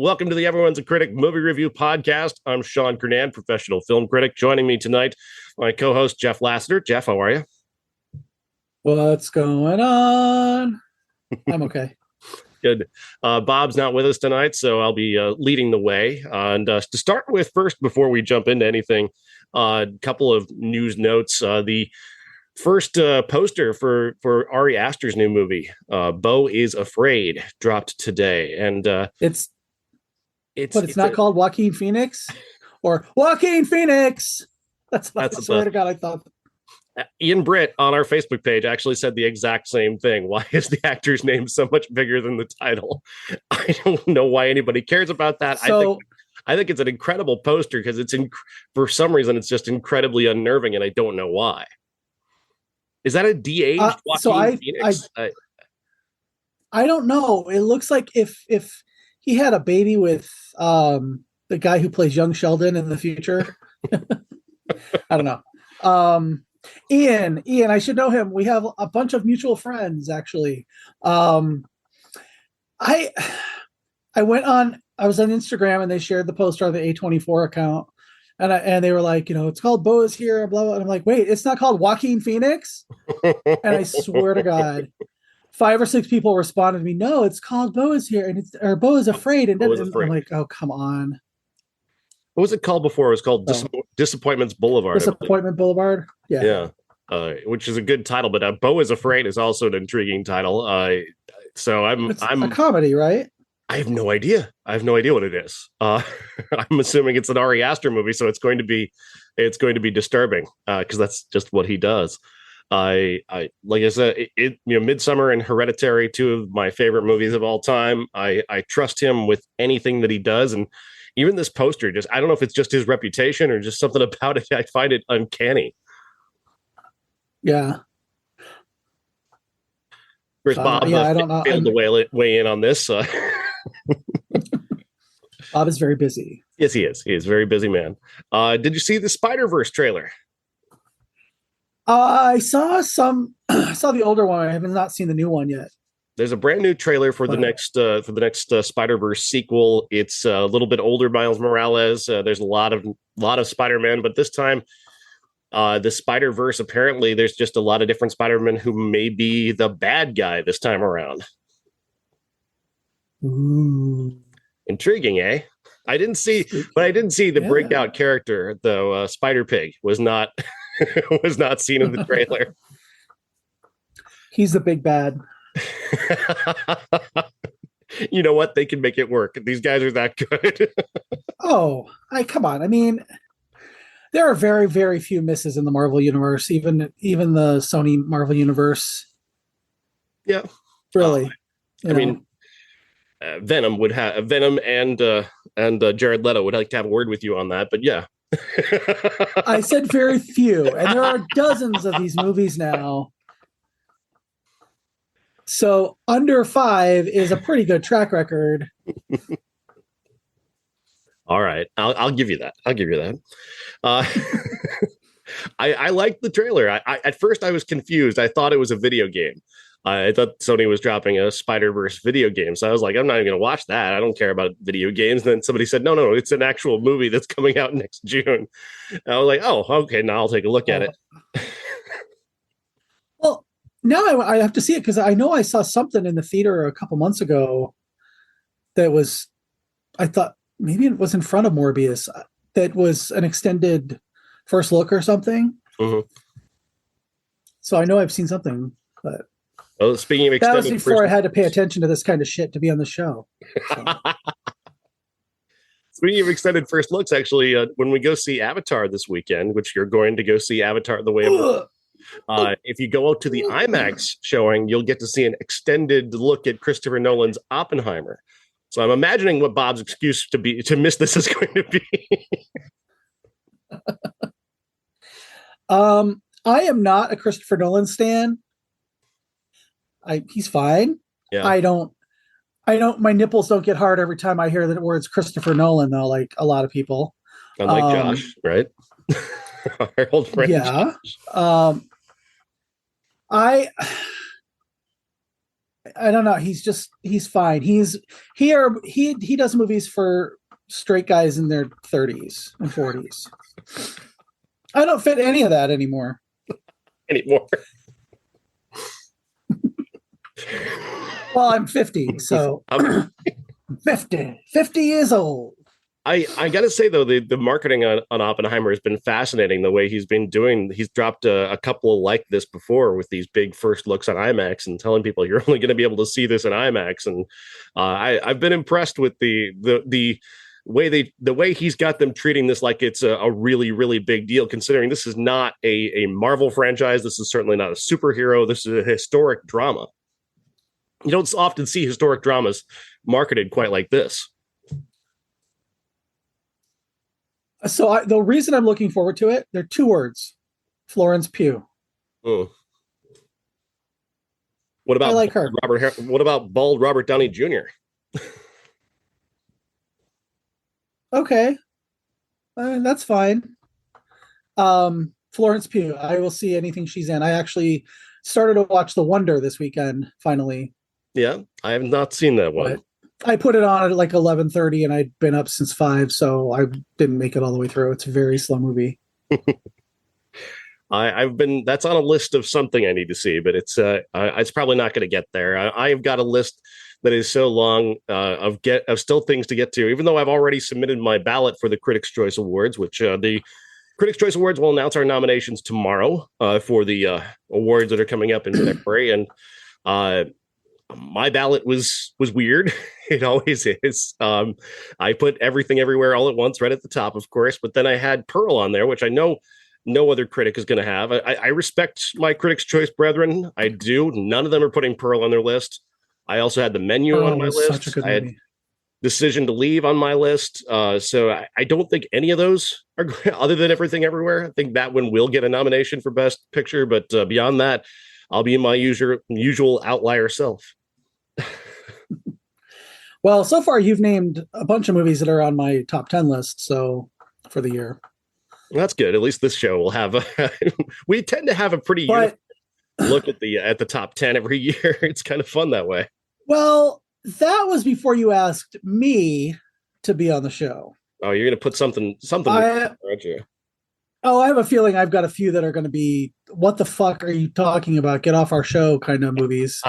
Welcome to the Everyone's a Critic movie review podcast. I'm Sean Kernan, professional film critic. Joining me tonight, my co-host Jeff Lassiter. Jeff, how are you? What's going on? I'm okay. Good. Bob's not with us tonight, so I'll be leading the way. And to start with, first, before we jump into anything, a couple of news notes. The first poster for Ari Aster's new movie, Beau is Afraid, dropped today, and it's not called Joaquin Phoenix or Joaquin Phoenix. That's I swear to God, I thought. Ian Britt on our Facebook page actually said the exact same thing. Why is the actor's name so much bigger than the title? I don't know why anybody cares about that. So, I think it's an incredible poster because for some reason it's just incredibly unnerving, and I don't know why. Is that a de-aged Joaquin Phoenix? I don't know. It looks like if he had a baby with the guy who plays young Sheldon in the future. I don't know. Ian, I should know him. We have a bunch of mutual friends, actually. I was on Instagram and they shared the poster on the A24 account, and they were like, it's called Beau is Here, blah, blah. And I'm like, wait, it's not called Joaquin Phoenix? And I swear to God, 5 or 6 people responded to me, no, it's called Beau is Here, or Beau is Afraid. And I'm like, oh, come on. What was it called before? It was called Disappointments Boulevard. Disappointment Boulevard. Yeah. Which is a good title, but Beau is Afraid is also an intriguing title. So I'm a comedy, right? I have no idea. I have no idea what it is. I'm assuming it's an Ari Aster movie, so it's going to be disturbing because that's just what he does. I like I said, Midsummer and Hereditary, 2 of my favorite movies of all time. I trust him with anything that he does, and even this poster, I don't know if it's just his reputation or just something about it. I find it uncanny. Yeah. Where's Bob? I don't know. Failed to weigh in on this. Bob is very busy. Yes, he is. He is a very busy man. Did you see the Spider-Verse trailer? I saw the older one. I have not seen the new one yet. There's a brand new trailer for the next Spider-Verse sequel. It's a little bit older Miles Morales. There's a lot of Spider-Man, but this time the Spider-Verse, apparently there's just a lot of different Spider-Man who may be the bad guy this time around. Ooh. Intriguing, eh? I didn't see the breakout character, though. Spider-Pig was not was not seen in the trailer. He's the big bad. You know what? They can make it work. These guys are that good. Come on. I mean, there are very, very few misses in the Marvel universe, even the Sony Marvel universe. Yeah, really. Venom and Jared Leto would like to have a word with you on that, but yeah. I said very few, and there are dozens of these movies now. So under 5 is a pretty good track record. All right, I'll give you that. I liked the trailer. I at first I was confused. I thought it was a video game. I thought Sony was dropping a Spider-Verse video game. So I was like, I'm not even going to watch that. I don't care about video games. And then somebody said, no, it's an actual movie that's coming out next June. And I was like, oh, okay, now I'll take a look at it. Well, now I have to see it because I know I saw something in the theater a couple months ago that was, I thought maybe it was in front of Morbius, that was an extended first look or something. Mm-hmm. So I know I've seen something, but... Well, speaking of extended, that was before I had to pay attention to this kind of shit to be on the show. So. Speaking of extended first looks, actually, when we go see Avatar this weekend, which you're going to go see Avatar the Way of Water, if you go out to the IMAX showing, you'll get to see an extended look at Christopher Nolan's Oppenheimer. So I'm imagining what Bob's excuse to miss this is going to be. I am not a Christopher Nolan stan. He's fine. Yeah. I don't, my nipples don't get hard every time I hear the words Christopher Nolan, though, like a lot of people. Unlike Josh, right? Our old friend. Yeah. I don't know. He's fine. He does movies for straight guys in their 30s and 40s. I don't fit any of that anymore. Anymore. Well, I'm 50, so 50 years old. I gotta say though, the marketing on Oppenheimer has been fascinating. The way he's been doing, he's dropped a couple like this before with these big first looks on IMAX and telling people you're only going to be able to see this in IMAX. And I've been impressed with the way he's got them treating this like it's a really really big deal. Considering this is not a Marvel franchise, this is certainly not a superhero. This is a historic drama. You don't often see historic dramas marketed quite like this. So the reason I'm looking forward to it, they're two words: Florence Pugh. Mm. What about I like her? What about bald Robert Downey Jr.? Okay, that's fine. Florence Pugh. I will see anything she's in. I actually started to watch The Wonder this weekend. Finally. Yeah, I have not seen that one. But I put it on at like 11:30, and I'd been up since 5, so I didn't make it all the way through. It's a very slow movie. I've been that's on a list of something I need to see, but it's probably not going to get there. I've got a list that is so long of still things to get to, even though I've already submitted my ballot for the Critics' Choice Awards, which the Critics' Choice Awards will announce our nominations tomorrow for the awards that are coming up in February, and my ballot was weird. It always is. I put Everything Everywhere All at Once right at the top, of course, but then I had Pearl on there, which I know no other critic is going to have. I respect my Critics' Choice brethren. I do. None of them are putting Pearl on their list. I also had The Menu on my list. Such a good movie. Decision to Leave on my list. So I don't think any of those are other than Everything Everywhere. I think that one will get a nomination for Best Picture, but beyond that, I'll be my usual outlier self. Well, so far you've named a bunch of movies that are on my top 10 list. So for the year, That's good. At least this show will have we tend to have a pretty look at the top 10 every year. It's kind of fun that way. Well, that was before you asked me to be on the show. Oh, you're going to put something aren't you? Oh, I have a feeling I've got a few that are going to be, what the fuck are you talking about? Get off our show kind of movies.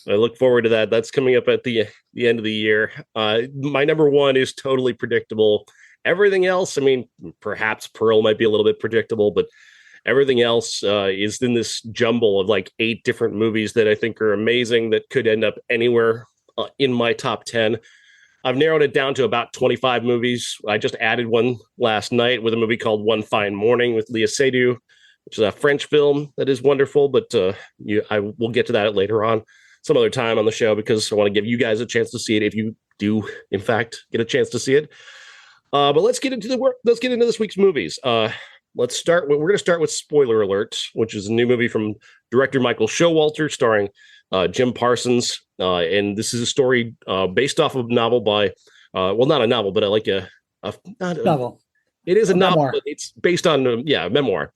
I look forward to that. That's coming up at the end of the year. My number one is totally predictable. Everything else, I mean, perhaps Pearl might be a little bit predictable, but everything else is in this jumble of like 8 different movies that I think are amazing that could end up anywhere in my top 10. I've narrowed it down to about 25 movies. I just added one last night with a movie called One Fine Morning with Léa Seydoux, which is a French film that is wonderful, but I will get to that later on some other time on the show because I want to give you guys a chance to see it if you do, in fact, get a chance to see it. But let's get into this week's movies. We're going to start with Spoiler Alert, which is a new movie from director Michael Showalter, starring Jim Parsons. And this is a story based off of a novel by, not a novel, but like a novel. It is a novel, memoir. but it's based on, a memoir.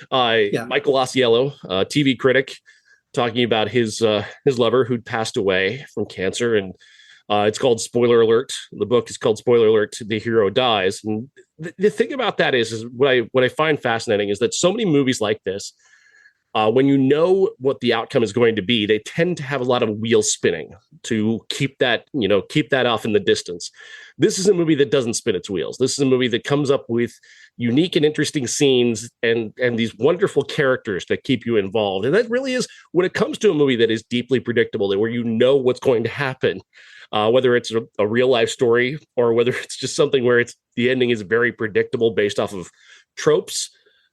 Michael Ausiello, TV critic, talking about his lover who'd passed away from cancer, and it's called Spoiler Alert. The book is called Spoiler Alert: The Hero Dies. And the thing about that is what I find fascinating is that so many movies like this, when you know what the outcome is going to be, they tend to have a lot of wheels spinning to keep that off in the distance. This is a movie that doesn't spin its wheels. This is a movie that comes up with unique and interesting scenes and these wonderful characters that keep you involved. And that really is, when it comes to a movie that is deeply predictable, where you know what's going to happen, whether it's a real life story or whether it's just something where the ending is very predictable based off of tropes.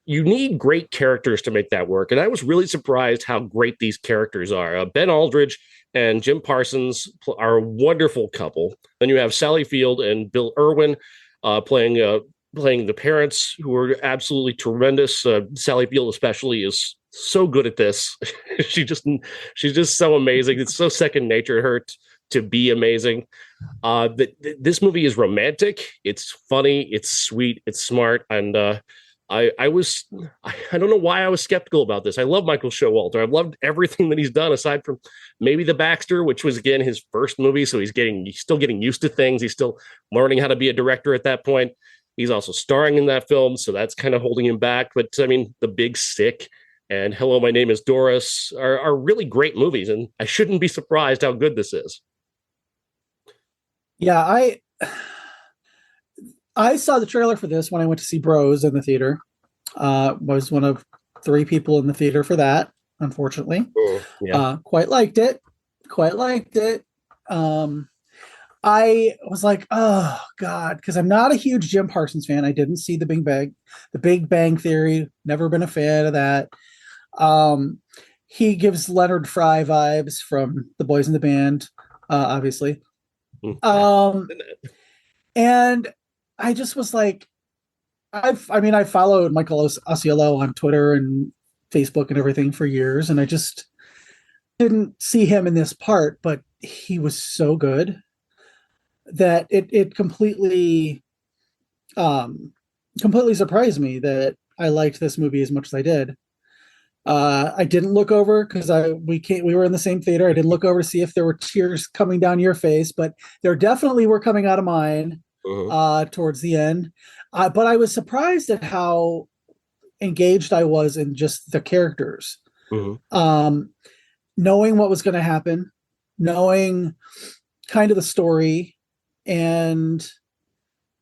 You need great characters to make that work. And I was really surprised how great these characters are. Ben Aldridge and Jim Parsons are a wonderful couple. Then you have Sally Field and Bill Irwin playing the parents, who are absolutely tremendous. Sally Field especially is so good at this. she's just so amazing. It's so second nature to her to be amazing. This movie is romantic. It's funny. It's sweet. It's smart. And I don't know why I was skeptical about this. I love Michael Showalter. I've loved everything that he's done aside from maybe The Baxter, which was again his first movie. So he's still getting used to things. He's still learning how to be a director at that point. He's also starring in that film, so that's kind of holding him back. But I mean, The Big Sick and Hello, My Name is Doris are really great movies, and I shouldn't be surprised how good this is. Yeah, I saw the trailer for this when I went to see Bros in the theater. Was one of three people in the theater for that, unfortunately. Yeah. Quite liked it. Quite liked it. I was like, oh God, because I'm not a huge Jim Parsons fan. I didn't see the Big Bang Theory. Never been a fan of that. He gives Leonard Fry vibes from the Boys in the Band, obviously. And I just was like, I followed Michael Osceola on Twitter and Facebook and everything for years, and I just didn't see him in this part, but he was so good that it completely surprised me that I liked this movie as much as I did. I didn't look over because we were in the same theater. I didn't look over to see if there were tears coming down your face, but there definitely were coming out of mine towards the end. But I was surprised at how engaged I was in just the characters. Knowing what was going to happen, knowing kind of the story, and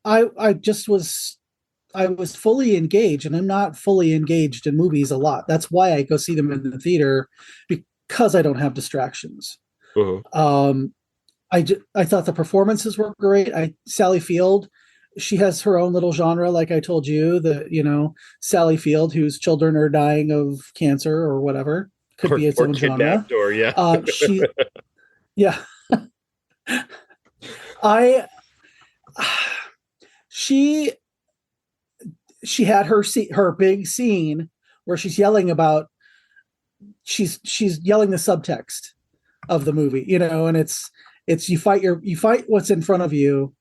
I was fully engaged, and I'm not fully engaged in movies a lot. That's why I go see them in the theater, because I don't have distractions. I thought the performances were great. Sally Field, she has her own little genre, like I told you, Sally Field, whose children are dying of cancer or whatever, could be its own genre. Or yeah. Yeah. She had her big scene where she's yelling the subtext of the movie, and it's you fight what's in front of you,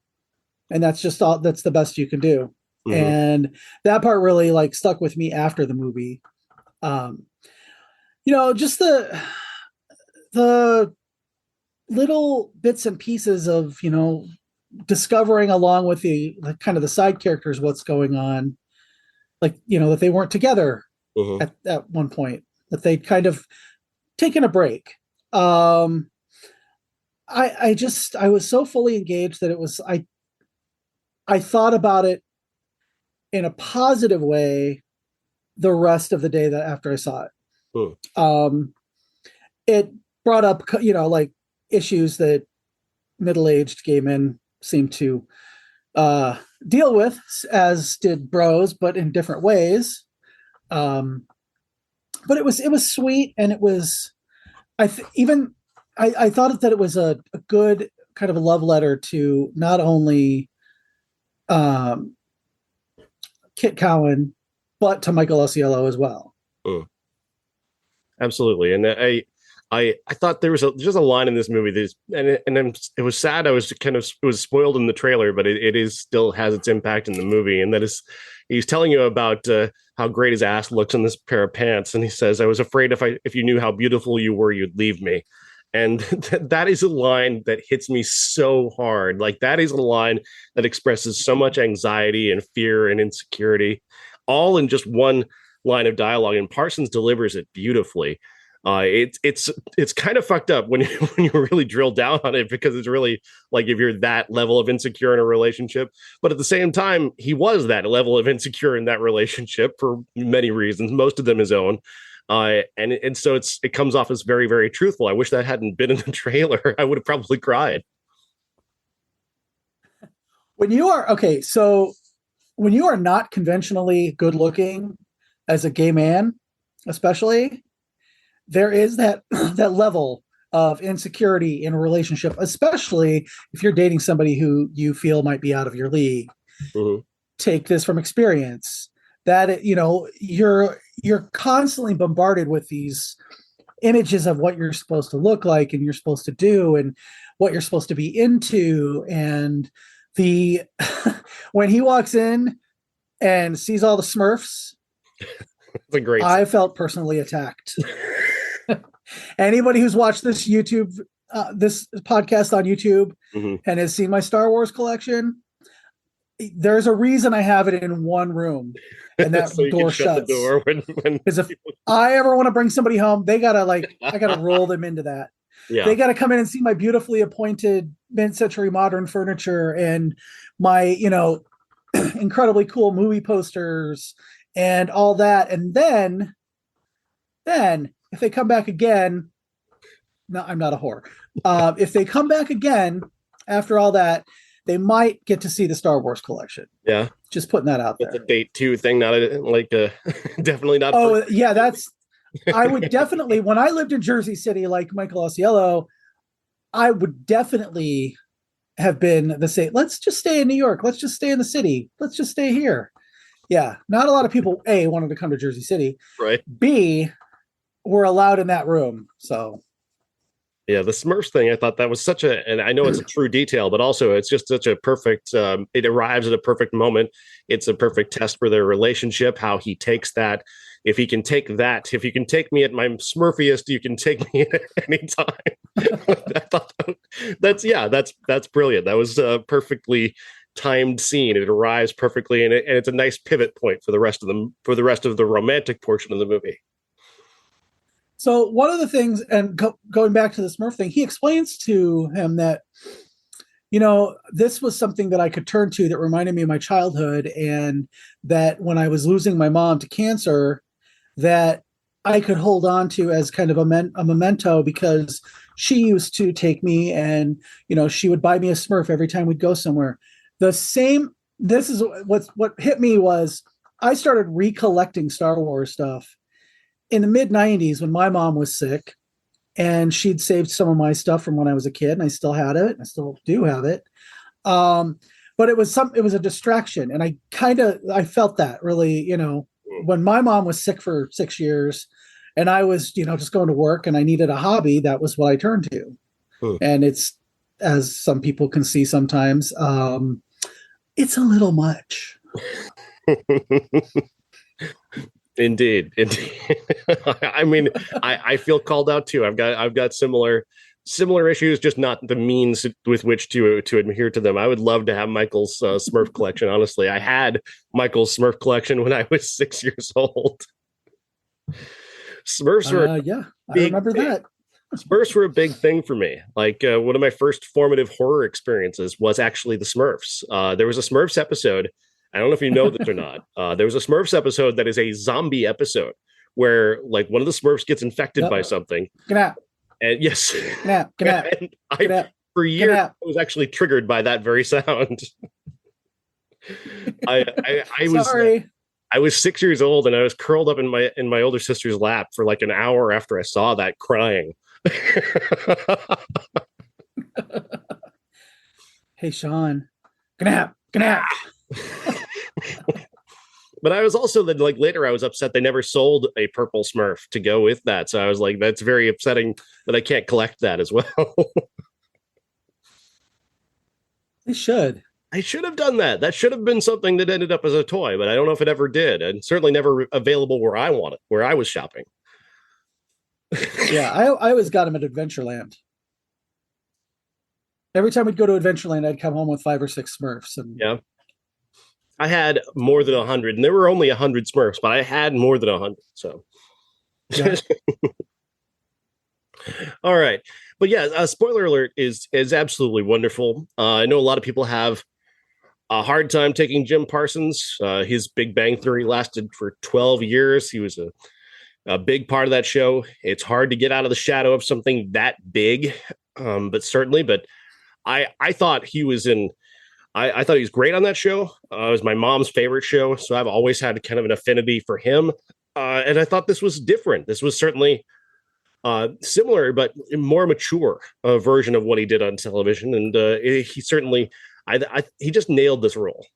and that's the best you can do. And that part really stuck with me after the movie. Just the little bits and pieces of discovering along with the kind of the side characters what's going on, that they weren't together at one point, that they'd kind of taken a break. I was so fully engaged that I thought about it in a positive way the rest of the day that after I saw it. It brought up issues that middle-aged gay men seem to deal with, as did Bros, but in different ways. But it was sweet, and it was I thought that it was a good kind of a love letter to not only Kit Cowan, but to Michael Osceola as well. Absolutely. And I thought there was just a line in this movie it was sad. It was spoiled in the trailer, but it is still has its impact in the movie. And that is, he's telling you about how great his ass looks in this pair of pants. And he says, I was afraid if you knew how beautiful you were, you'd leave me. And that is a line that hits me so hard. That is a line that expresses so much anxiety and fear and insecurity, all in just one line of dialogue. And Parsons delivers it beautifully. It's kind of fucked up when you really drill down on it, because it's really if you're that level of insecure in a relationship. But at the same time, he was that level of insecure in that relationship for many reasons, most of them his own. And so it comes off as very, very truthful. I wish that hadn't been in the trailer. I would have probably cried. When you are not conventionally good looking as a gay man, especially, there is that level of insecurity in a relationship, especially if you're dating somebody who you feel might be out of your league. Take this from experience, that you're constantly bombarded with these images of what you're supposed to look like and you're supposed to do and what you're supposed to be into. And when he walks in and sees all the Smurfs, It's a great I felt personally attacked. Anybody who's watched this podcast on YouTube and has seen my Star Wars collection, there's a reason I have it in one room, and that so door shuts. The door because if I ever want to bring somebody home, I gotta roll them into that. Yeah. They got to come in and see my beautifully appointed mid-century modern furniture and my, incredibly cool movie posters and all that. And then if they come back again, no, I'm not a whore. If they come back again after all that, they might get to see the Star Wars collection. Yeah. Just putting that out there. It's a date 2 thing, not definitely not. Oh, yeah, I would definitely, when I lived in Jersey City, like Michael Osceola, I would definitely have been the same. Let's just stay in New York. Let's just stay in the city. Let's just stay here. Yeah. Not a lot of people, A, wanted to come to Jersey City. Right. B, were allowed in that room. So. Yeah, the Smurfs thing, I thought that was and I know it's a true detail, but also it's just such a perfect, it arrives at a perfect moment. It's a perfect test for their relationship, how he takes that. If you can take me at my Smurfiest, you can take me at any time. I thought that's brilliant. That was a perfectly timed scene. It arrives perfectly, and it's a nice pivot point for the rest of the romantic portion of the movie. So one of the things, and going back to the Smurf thing, he explains to him that, this was something that I could turn to that reminded me of my childhood, and that when I was losing my mom to cancer, that I could hold on to as kind of a memento, because she used to take me and, she would buy me a Smurf every time we'd go somewhere. This is what hit me was I started recollecting Star Wars stuff in the mid 90s when my mom was sick, and she'd saved some of my stuff from when I was a kid, and I still had it. I still do have it. But it was a distraction. And I felt that really, when my mom was sick for 6 years and I was, just going to work and I needed a hobby, that was what I turned to. And it's, as some people can see sometimes, it's a little much. Indeed. I mean, I feel called out too. I've got similar issues, just not the means with which to adhere to them. I would love to have Michael's Smurf collection. Honestly, I had Michael's Smurf collection when I was 6 years old. Smurfs were I remember that. Smurfs were a big thing for me. Like one of my first formative horror experiences was actually the Smurfs. There was a Smurfs episode. I don't know if you know this or not. There was a Smurfs episode that is a zombie episode where like one of the Smurfs gets infected by something. Get out. And yes. Get out. For years, I was actually triggered by that very sound. I was 6 years old and I was curled up in my older sister's lap for like an hour after I saw that, crying. Hey, Sean. Get out. But I was also later I was upset they never sold a purple Smurf to go with that. So I was like, that's very upsetting that I can't collect that as well. They should. I should have done that. That should have been something that ended up as a toy, but I don't know if it ever did, and certainly never available where I was shopping. Yeah, I always got them at Adventureland. Every time we'd go to Adventureland, I'd come home with 5 or 6 Smurfs. And yeah. I had more than 100, and there were only 100 Smurfs, but I had more than 100. So, yeah. All right, but yeah, spoiler alert is absolutely wonderful. I know a lot of people have a hard time taking Jim Parsons. His Big Bang Theory lasted for 12 years. He was a big part of that show. It's hard to get out of the shadow of something that big, but I thought he was I thought he was great on that show. It was my mom's favorite show, so I've always had kind of an affinity for him. And I thought this was different. This was certainly similar, but more mature version of what he did on television. And he certainly, he just nailed this role.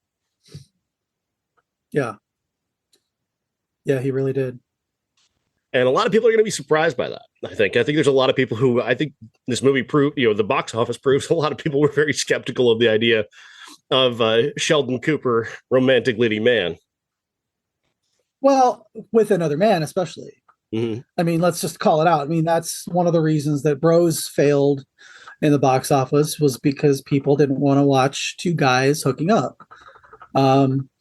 Yeah. Yeah, he really did. And a lot of people are going to be surprised by that. I think there's a lot of people who, I think this movie proved, the box office proves a lot of people were very skeptical of the idea of Sheldon Cooper, romantic leading man. Well, with another man, especially. Mhm. I mean, let's just call it out. I mean, that's one of the reasons that Bros failed in the box office was because people didn't want to watch two guys hooking up. Um,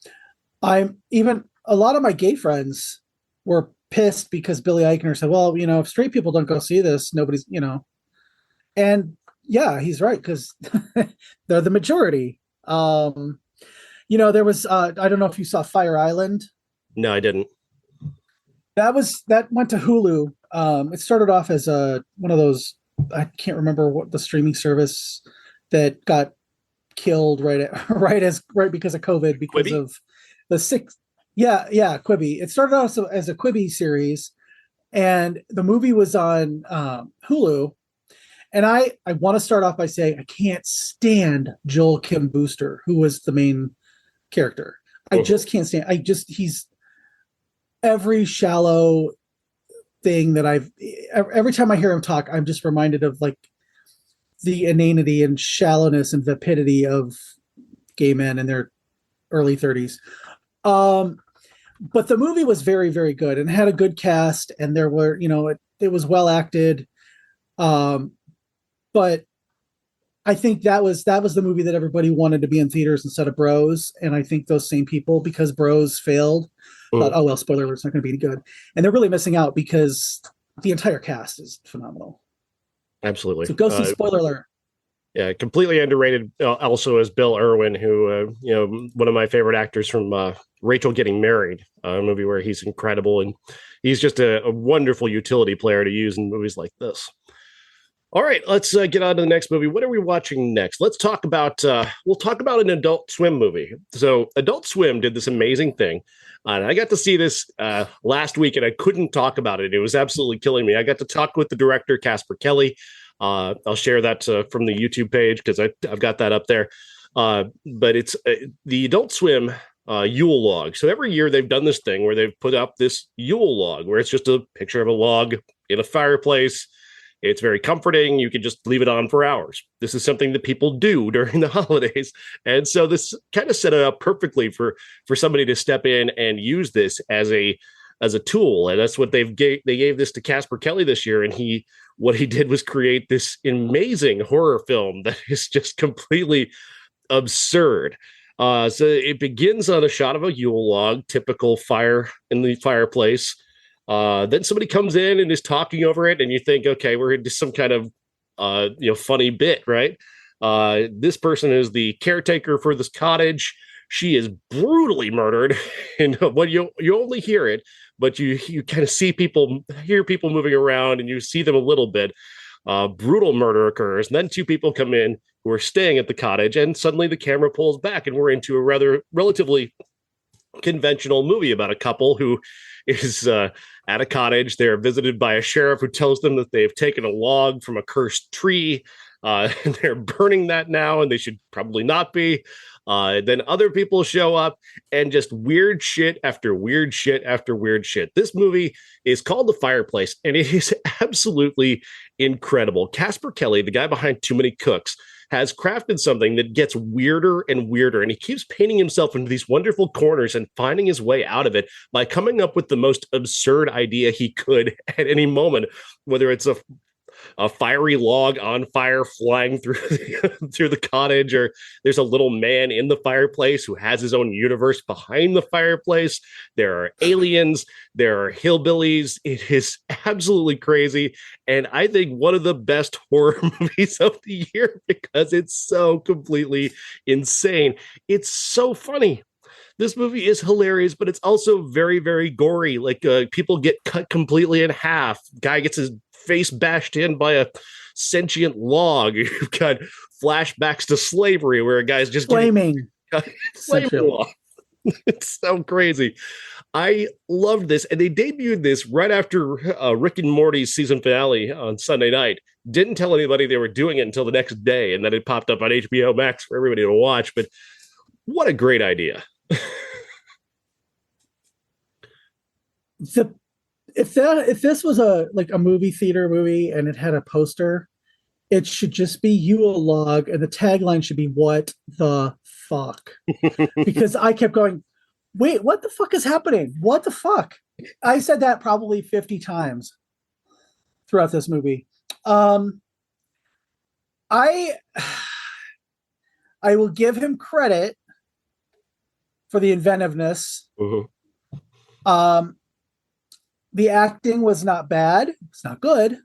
I'm even a lot of my gay friends were pissed because Billy Eichner said, "Well, if straight people don't go see this, nobody's." And yeah, he's right because they're the majority. There was I don't know if you saw Fire Island. No, I didn't. That went to Hulu. It started off as one of those, I can't remember what the streaming service that got killed right because of COVID because Quibi? of the six. Yeah, Quibi. It started off as a Quibi series, and the movie was on Hulu. And I want to start off by saying I can't stand Joel Kim Booster, who was the main character. I Mhm. just can't stand. He's every shallow thing that every time I hear him talk, I'm just reminded of like the inanity and shallowness and vapidity of gay men in their early 30s. But the movie was very, very good and had a good cast, and there were, it was well acted. But I think that was the movie that everybody wanted to be in theaters instead of Bros. And I think those same people, because Bros failed, thought, Mhm. oh well, spoiler alert, it's not going to be any good. And they're really missing out because the entire cast is phenomenal. Absolutely. So go see spoiler alert. Yeah, completely underrated. Also, as Bill Irwin, who one of my favorite actors from Rachel Getting Married, a movie where he's incredible, and he's just a wonderful utility player to use in movies like this. All right, let's get on to the next movie. What are we watching next? Let's talk about we'll talk about an Adult Swim movie. So Adult Swim did this amazing thing, and I got to see this last week, and I couldn't talk about it. It was absolutely killing me. I got to talk with the director Casper Kelly. I'll share that from the YouTube page because I've got that up there. But it's the Adult Swim Yule log. So every year they've done this thing where they've put up this Yule log, where it's just a picture of a log in a fireplace. It's very comforting. You can just leave it on for hours. This is something that people do during the holidays. And so this kind of set it up perfectly for somebody to step in and use this as a tool. And that's what they gave this to Casper Kelly this year. And what he did was create this amazing horror film that is just completely absurd. So it begins on a shot of a Yule log, typical fire in the fireplace. Then somebody comes in and is talking over it, and you think, okay, we're into some kind of funny bit, right? This person is the caretaker for this cottage. She is brutally murdered, and when you only hear it, but you kind of hear people moving around, and you see them a little bit. Brutal murder occurs, and then two people come in who are staying at the cottage, and suddenly the camera pulls back, and we're into a relatively conventional movie about a couple who is at a cottage. They're visited by a sheriff who tells them that they've taken a log from a cursed tree. And they're burning that now, and they should probably not be. Then other people show up, and just weird shit after weird shit after weird shit. This movie is called The Fireplace, and it is absolutely incredible. Casper Kelly, the guy behind Too Many Cooks, has crafted something that gets weirder and weirder, and he keeps painting himself into these wonderful corners and finding his way out of it by coming up with the most absurd idea he could at any moment, whether it's a fiery log on fire flying through through the cottage, or there's a little man in the fireplace who has his own universe behind the fireplace. There are aliens, there are hillbillies. It is absolutely crazy, and I think one of the best horror movies of the year because it's so completely insane. It's so funny. This movie is hilarious, but it's also very, very gory. Like people get cut completely in half. Guy gets his face bashed in by a sentient log. You've got flashbacks to slavery where a guy's just Flaming. flaming log. It's so crazy. I loved this, and they debuted this right after Rick and Morty's season finale on Sunday night. Didn't tell anybody they were doing it until the next day, and then it popped up on HBO Max for everybody to watch. But what a great idea! If this was a movie theater movie and it had a poster, it should just be Yule log, and the tagline should be "What the fuck?" Because I kept going, wait, what the fuck is happening? What the fuck? I said that probably 50 times throughout this movie. Um, I I will give him credit for the inventiveness. Mhm. Um, the acting was not bad. It's not good,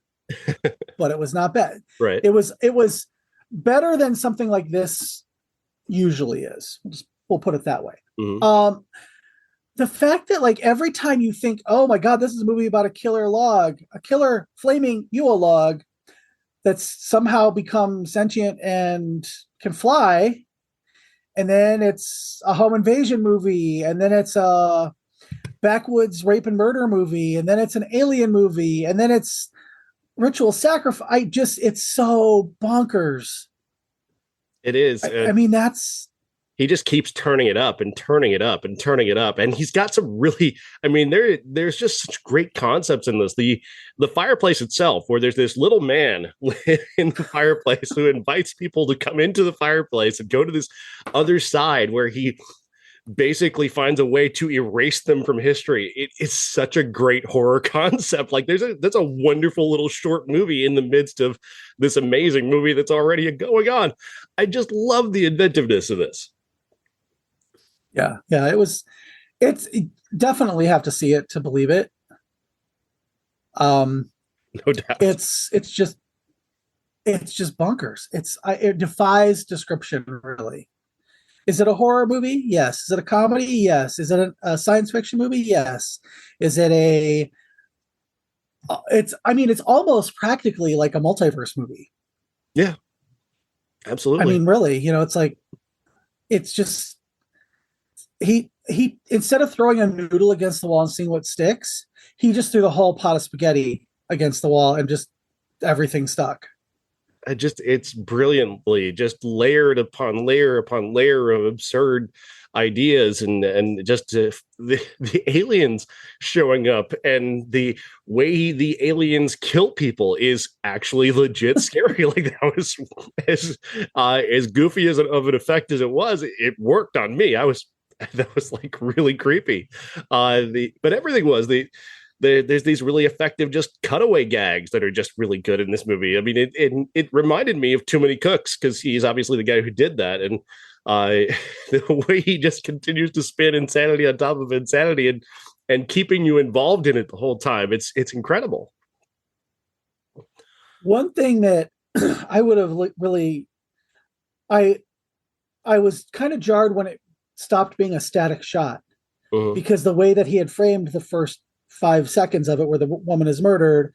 but it was not bad. Right. It was better than something like this usually is. We'll put it that way. Mhm. The fact that like every time you think, oh my god, this is a movie about a killer flaming Yule log that's somehow become sentient and can fly, and then it's a home invasion movie, and then it's a backwoods rape and murder movie, and then it's an alien movie, and then it's ritual sacrifice. It's so bonkers. It is. I mean, that's He just keeps turning it up and turning it up and turning it up, and he's got some really, I mean, there's just such great concepts in this. The fireplace itself, where there's this little man in the fireplace who invites people to come into the fireplace and go to this other side where he basically finds a way to erase them from history. It's such a great horror concept. Like that's a wonderful little short movie in the midst of this amazing movie that's already going on. I just love the inventiveness of this. yeah, it's definitely have to see it to believe it. No doubt. It's just bonkers. It defies description, really. Is it a horror movie? Yes. Is it a comedy? Yes. Is it a science fiction movie? Yes. Is it a it's almost practically like a multiverse movie. Yeah, absolutely. I mean, really, it's like it's just he instead of throwing a noodle against the wall and seeing what sticks, he just threw the whole pot of spaghetti against the wall and just everything stuck. It's brilliantly just layered upon layer upon layer of absurd ideas, and just the aliens showing up and the way the aliens kill people is actually legit scary. Like that was as goofy of an effect as it was, it worked on me. That was like really creepy. But everything was there's these really effective just cutaway gags that are just really good in this movie. I mean, it reminded me of Too Many Cooks, because he's obviously the guy who did that, and the way he just continues to spin insanity on top of insanity and keeping you involved in it the whole time. It's incredible. One thing that I would have really, I was kind of jarred when it stopped being a static shot, because the way that he had framed the first 5 seconds of it, where the woman is murdered,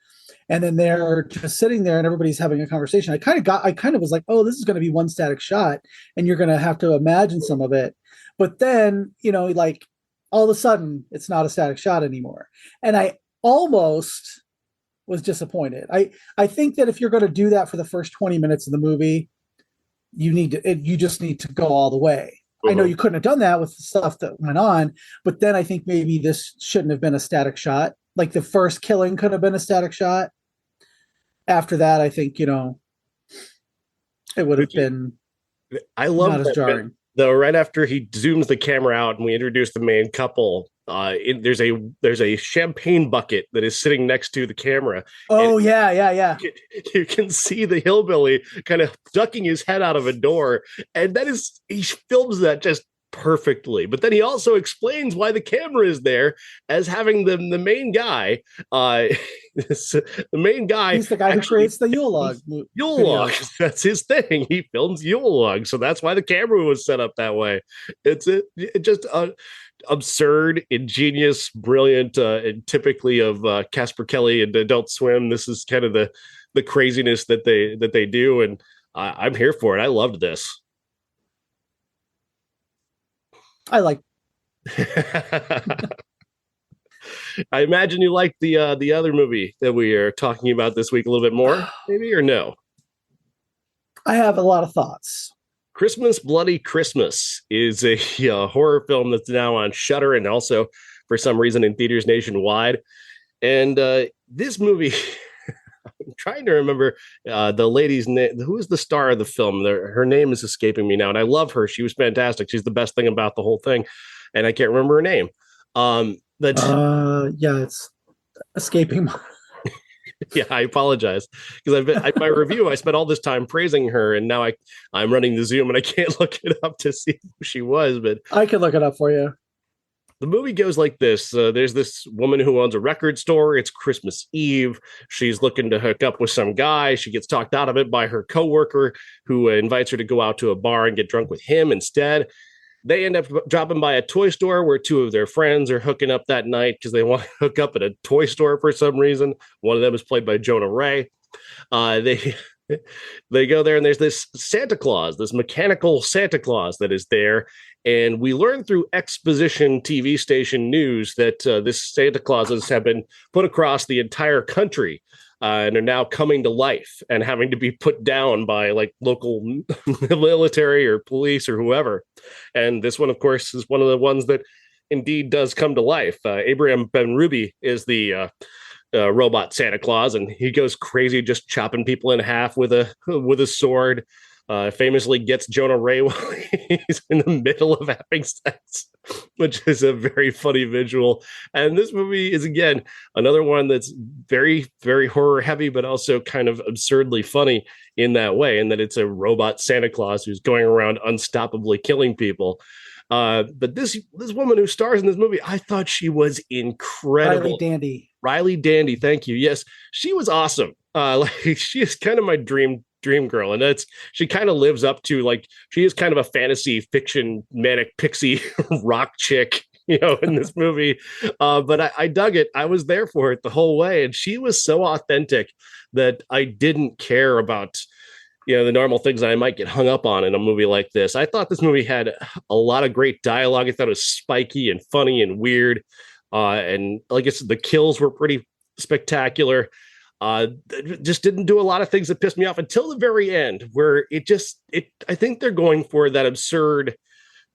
and then they're just sitting there and everybody's having a conversation. I kind of was like, oh, this is going to be one static shot, and you're going to have to imagine some of it. But then, like all of a sudden, it's not a static shot anymore, and I almost was disappointed. I think that if you're going to do that for the first 20 minutes of the movie, you just need to go all the way. I know you couldn't have done that with the stuff that went on, but then I think maybe this shouldn't have been a static shot. Like the first killing could have been a static shot. After that, I think, it would have been not as jarring. Though right after he zooms the camera out and we introduce the main couple, there's a champagne bucket that is sitting next to the camera. Oh, yeah. You can see the hillbilly kind of ducking his head out of a door, and he films that just perfectly. But then he also explains why the camera is there as having the main guy. The main guy. He's the guy who creates the Yule log. Yule log. That's his thing. He films Yule log, so that's why the camera was set up that way. It just absurd, ingenious, brilliant, and typically of Casper Kelly and Adult Swim. This is kind of the craziness that they do, and I'm here for it. I loved this. I like. I imagine you like the other movie that we are talking about this week a little bit more, maybe, or no? I have a lot of thoughts. Christmas Bloody Christmas is a horror film that's now on Shudder and also for some reason in theaters nationwide. And this movie, I'm trying to remember the lady's name. Who is the star of the film? Her name is escaping me now, and I love her. She was fantastic. She's the best thing about the whole thing. and I can't remember her name. That Yeah, it's escaping. Yeah, I apologize because my review. I spent all this time praising her, and now I'm running the Zoom and I can't look it up to see who she was. But I can look it up for you. the movie goes like this. There's this woman who owns a record store. It's Christmas Eve. She's looking to hook up with some guy. She gets talked out of it by her coworker, who invites her to go out to a bar and get drunk with him instead. They end up dropping by a toy store where two of their friends are hooking up that night because they want to hook up at a toy store for some reason. One of them is played by Jonah Ray. They they go there, and there's this Santa Claus, this mechanical Santa Claus that is there. And we learn through exposition TV station news that this Santa Clauses have been put across the entire country and are now coming to life and having to be put down by like local military or police or whoever. And this one, of course, is one of the ones that indeed does come to life. Abraham Ben-Ruby is the robot Santa Claus, and he goes crazy just chopping people in half with a sword. Famously gets Jonah Ray while he's in the middle of having sex, which is a very funny visual. And this movie is, again, another one that's very, very horror heavy, but also kind of absurdly funny in that way, in that it's a robot Santa Claus who's going around unstoppably killing people. But this woman who stars in this movie, I thought she was incredible. Riley Dandy, thank you. Yes, she was awesome. Like, she is kind of my dream girl, and she kind of lives up to, like, she is kind of a fantasy fiction manic pixie rock chick, in this movie. But I dug it. I was there for it the whole way, and she was so authentic that I didn't care about the normal things that I might get hung up on in a movie like this. I thought this movie had a lot of great dialogue. I thought it was spiky and funny and weird. And like I said, the kills were pretty spectacular. Just didn't do a lot of things that pissed me off until the very end, where I think they're going for that absurd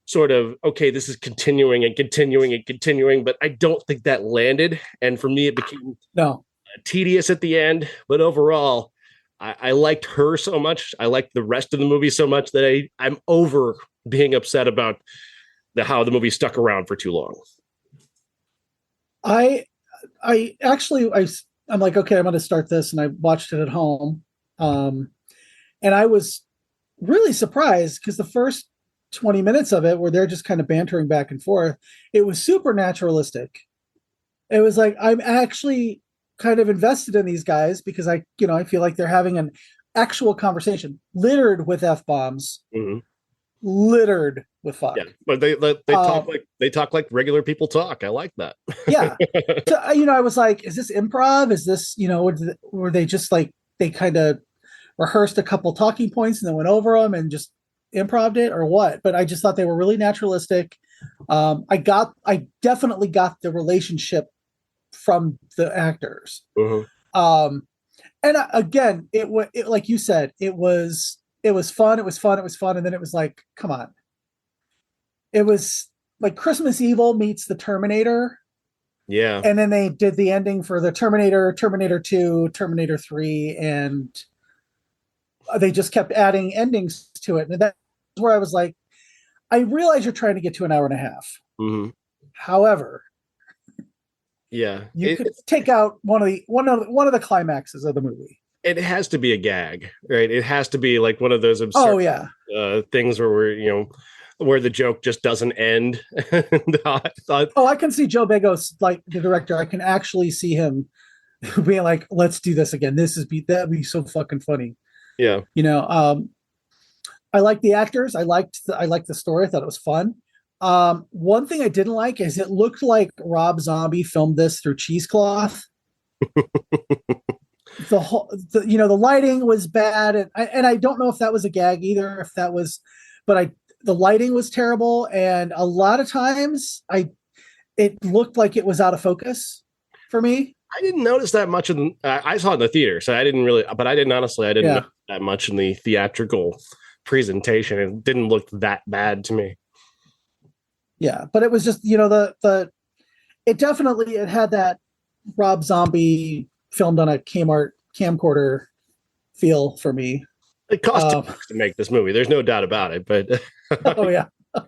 sort of, okay, this is continuing and continuing and continuing, but I don't think that landed. And for me, it became tedious at the end. But overall, I liked her so much. I liked the rest of the movie so much that I'm over being upset about how the movie stuck around for too long. I'm like, okay, I'm going to start this, and I watched it at home. And I was really surprised because the first 20 minutes of it, where they're just kind of bantering back and forth, it was super naturalistic. It was like, I'm actually kind of invested in these guys because I feel like they're having an actual conversation littered with F-bombs, littered with fuck. Yeah, but they talk like regular people talk. I like that. Yeah. So, I was like, is this improv? Is this, were they just like, they kind of rehearsed a couple talking points and then went over them and just improv'd it, or what? But I just thought they were really naturalistic. I definitely got the relationship from the actors. And again, it like you said, it was fun. It was fun. And then it was like, come on. It was like Christmas Evil meets the Terminator. Yeah. And then they did the ending for the Terminator 2, Terminator 3, and they just kept adding endings to it. And that's where I was like, I realize you're trying to get to an hour and a half. However, yeah, you could take out one of the climaxes of the movie. It has to be a gag, right? It has to be like one of those absurd things where where the joke just doesn't end. I can see Joe Begos, like the director. I can actually see him being like, "Let's do this again. That'd be so fucking funny." Yeah, I like the actors. I liked the story. I thought it was fun. One thing I didn't like is it looked like Rob Zombie filmed this through cheesecloth. The lighting was bad, and I don't know if that was a gag either. The lighting was terrible, and a lot of times it looked like it was out of focus for me. I didn't notice that much I saw it in the theater, so I didn't really. But I didn't notice that much in the theatrical presentation. It didn't look that bad to me. Yeah, but it was just it had that Rob Zombie filmed on a Kmart camcorder feel for me. It cost $2 to make this movie. There's no doubt about it. But oh yeah,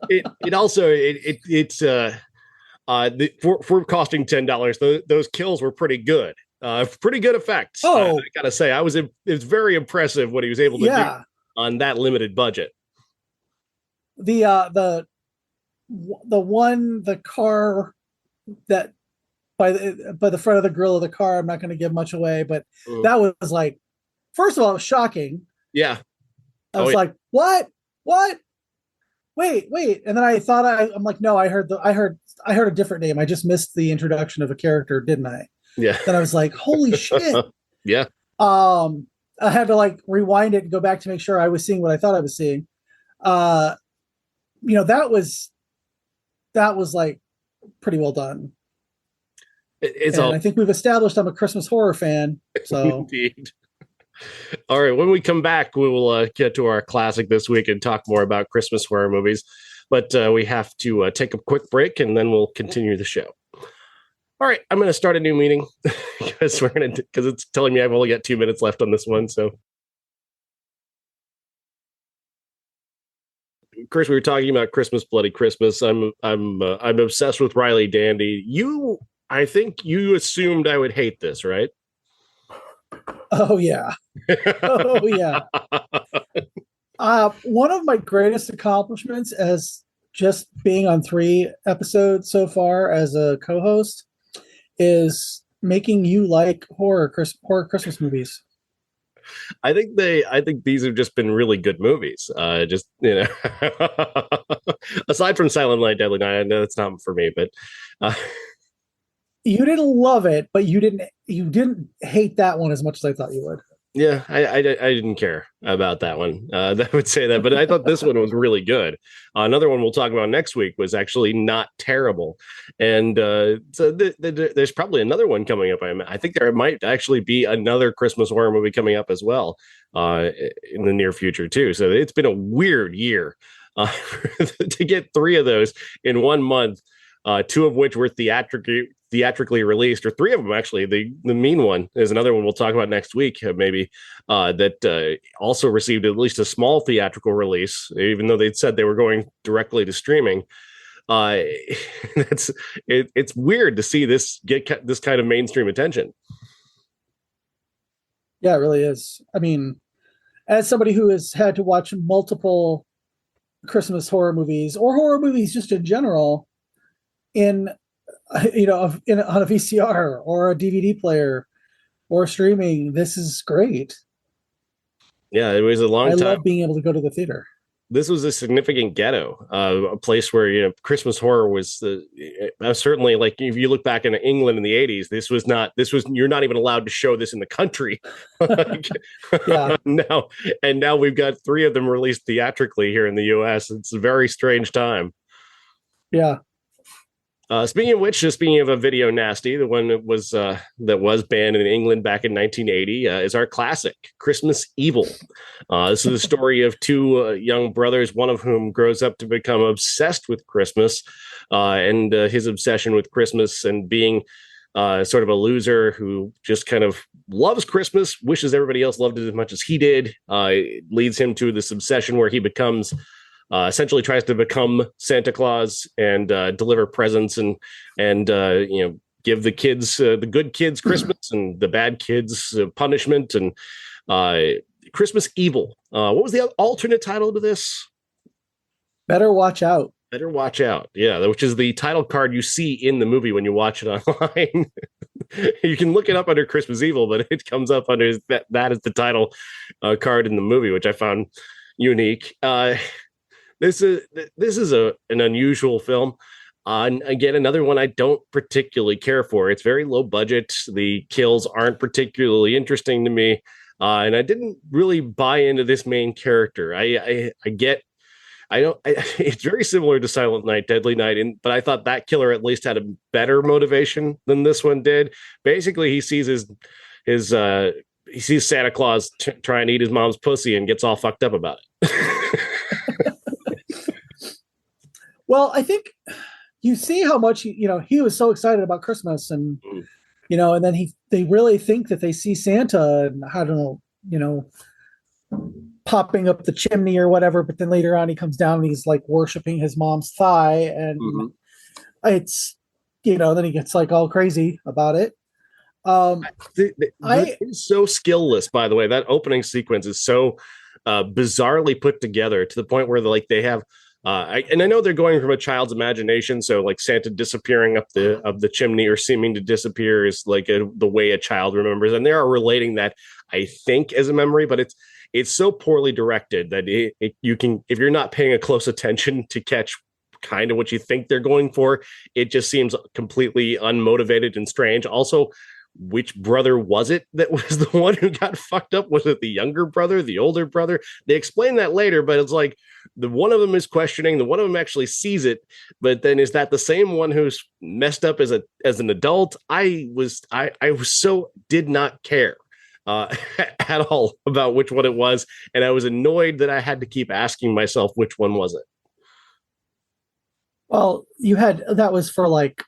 it also it's for costing $10, those kills were pretty good. Pretty good effects. I Oh, gotta say, it's very impressive what he was able to do yeah. on that limited budget. The the car that by the front of the grill of the car, I'm not going to give much away, but Mm. that was like, first of all, it was shocking. Yeah. I Oh was yeah. like, what? Wait. And then I'm like, no, I heard a different name. I just missed the introduction of a character, didn't I? Yeah. Then I was like, holy shit. Yeah. I had to like rewind it and go back to make sure I was seeing what I thought I was seeing. Uh, that was like pretty well done. It's And all I think we've established I'm a Christmas horror fan. So indeed. All right. When we come back, we will get to our classic this week and talk more about Christmas horror movies. But we have to take a quick break and then we'll continue the show. All right. I'm going to start a new meeting because it's telling me I've only got 2 minutes left on this one. So, Chris, we were talking about Christmas, Bloody Christmas. I'm obsessed with Riley Dandy. I think you assumed I would hate this, right? oh yeah. Oh yeah. One of my greatest accomplishments as just being on 3 episodes so far as a co-host is making you like horror Christmas movies. I think these have just been really good movies. Just aside from Silent Night, Deadly Night, I know that's not for me, but You didn't love it, but you didn't hate that one as much as I thought you would. yeah, I didn't care about that one. I would say that, but I thought this one was really good. Another one we'll talk about next week was actually not terrible, and so there's probably another one coming up. I think there might actually be another Christmas horror movie coming up as well in the near future too. So it's been a weird year to get 3 of those in 1 month. 2 of which were theatrically released, or 3 of them actually. The mean one is another one we'll talk about next week, maybe that also received at least a small theatrical release, even though they'd said they were going directly to streaming. It's weird to see this get this kind of mainstream attention. Yeah, it really is. I mean, as somebody who has had to watch multiple Christmas horror movies or horror movies just in general in on a VCR or a DVD player or streaming, this is great. Yeah, it was a long I time. love being able to go to the theater. This was a significant ghetto, a place where Christmas horror was certainly, like, if you look back in England in the 80s, you're not even allowed to show this in the country. Yeah. now we've got 3 of them released theatrically here in the US. It's a very strange time. Yeah. Speaking of a video nasty, the one that was banned in England back in 1980 is our classic Christmas Evil. This is the story of 2 young brothers, one of whom grows up to become obsessed with Christmas, and his obsession with Christmas and being sort of a loser who just kind of loves Christmas, wishes everybody else loved it as much as he did. It leads him to this obsession where he becomes essentially tries to become Santa Claus and deliver presents and give the kids, the good kids, Christmas and the bad kids punishment. And Christmas Evil. What was the alternate title to this? Better Watch Out. Better Watch Out. Yeah, which is the title card you see in the movie when you watch it online. You can look it up under Christmas Evil, but it comes up under that is the title card in the movie, which I found unique. This is an unusual film. And again, another one I don't particularly care for. It's very low budget. The kills aren't particularly interesting to me. And I didn't really buy into this main character. It's very similar to Silent Night, Deadly Night, but I thought that killer at least had a better motivation than this one did. Basically, he sees he sees Santa Claus trying to eat his mom's pussy and gets all fucked up about it. Well, I think you see how much he was so excited about Christmas, and and then they really think that they see Santa, and I don't know, popping up the chimney or whatever, but then later on he comes down and he's like worshiping his mom's thigh, and it's, then he gets like all crazy about it. It's so skillless, by the way. That opening sequence is so bizarrely put together to the point where they have and I know they're going from a child's imagination, so like Santa disappearing up the chimney or seeming to disappear is like the way a child remembers, and they are relating that, I think, as a memory, but it's so poorly directed that you can, if you're not paying a close attention to catch kind of what you think they're going for, it just seems completely unmotivated and strange. Also, which brother was it that was the one who got fucked up? Was it the younger brother, the older brother? They explain that later, but it's like the one of them is questioning, the one of them actually sees it, but then is that the same one who's messed up as an adult? I did not care at all about which one it was, and I was annoyed that I had to keep asking myself which one was it. Well, that was for like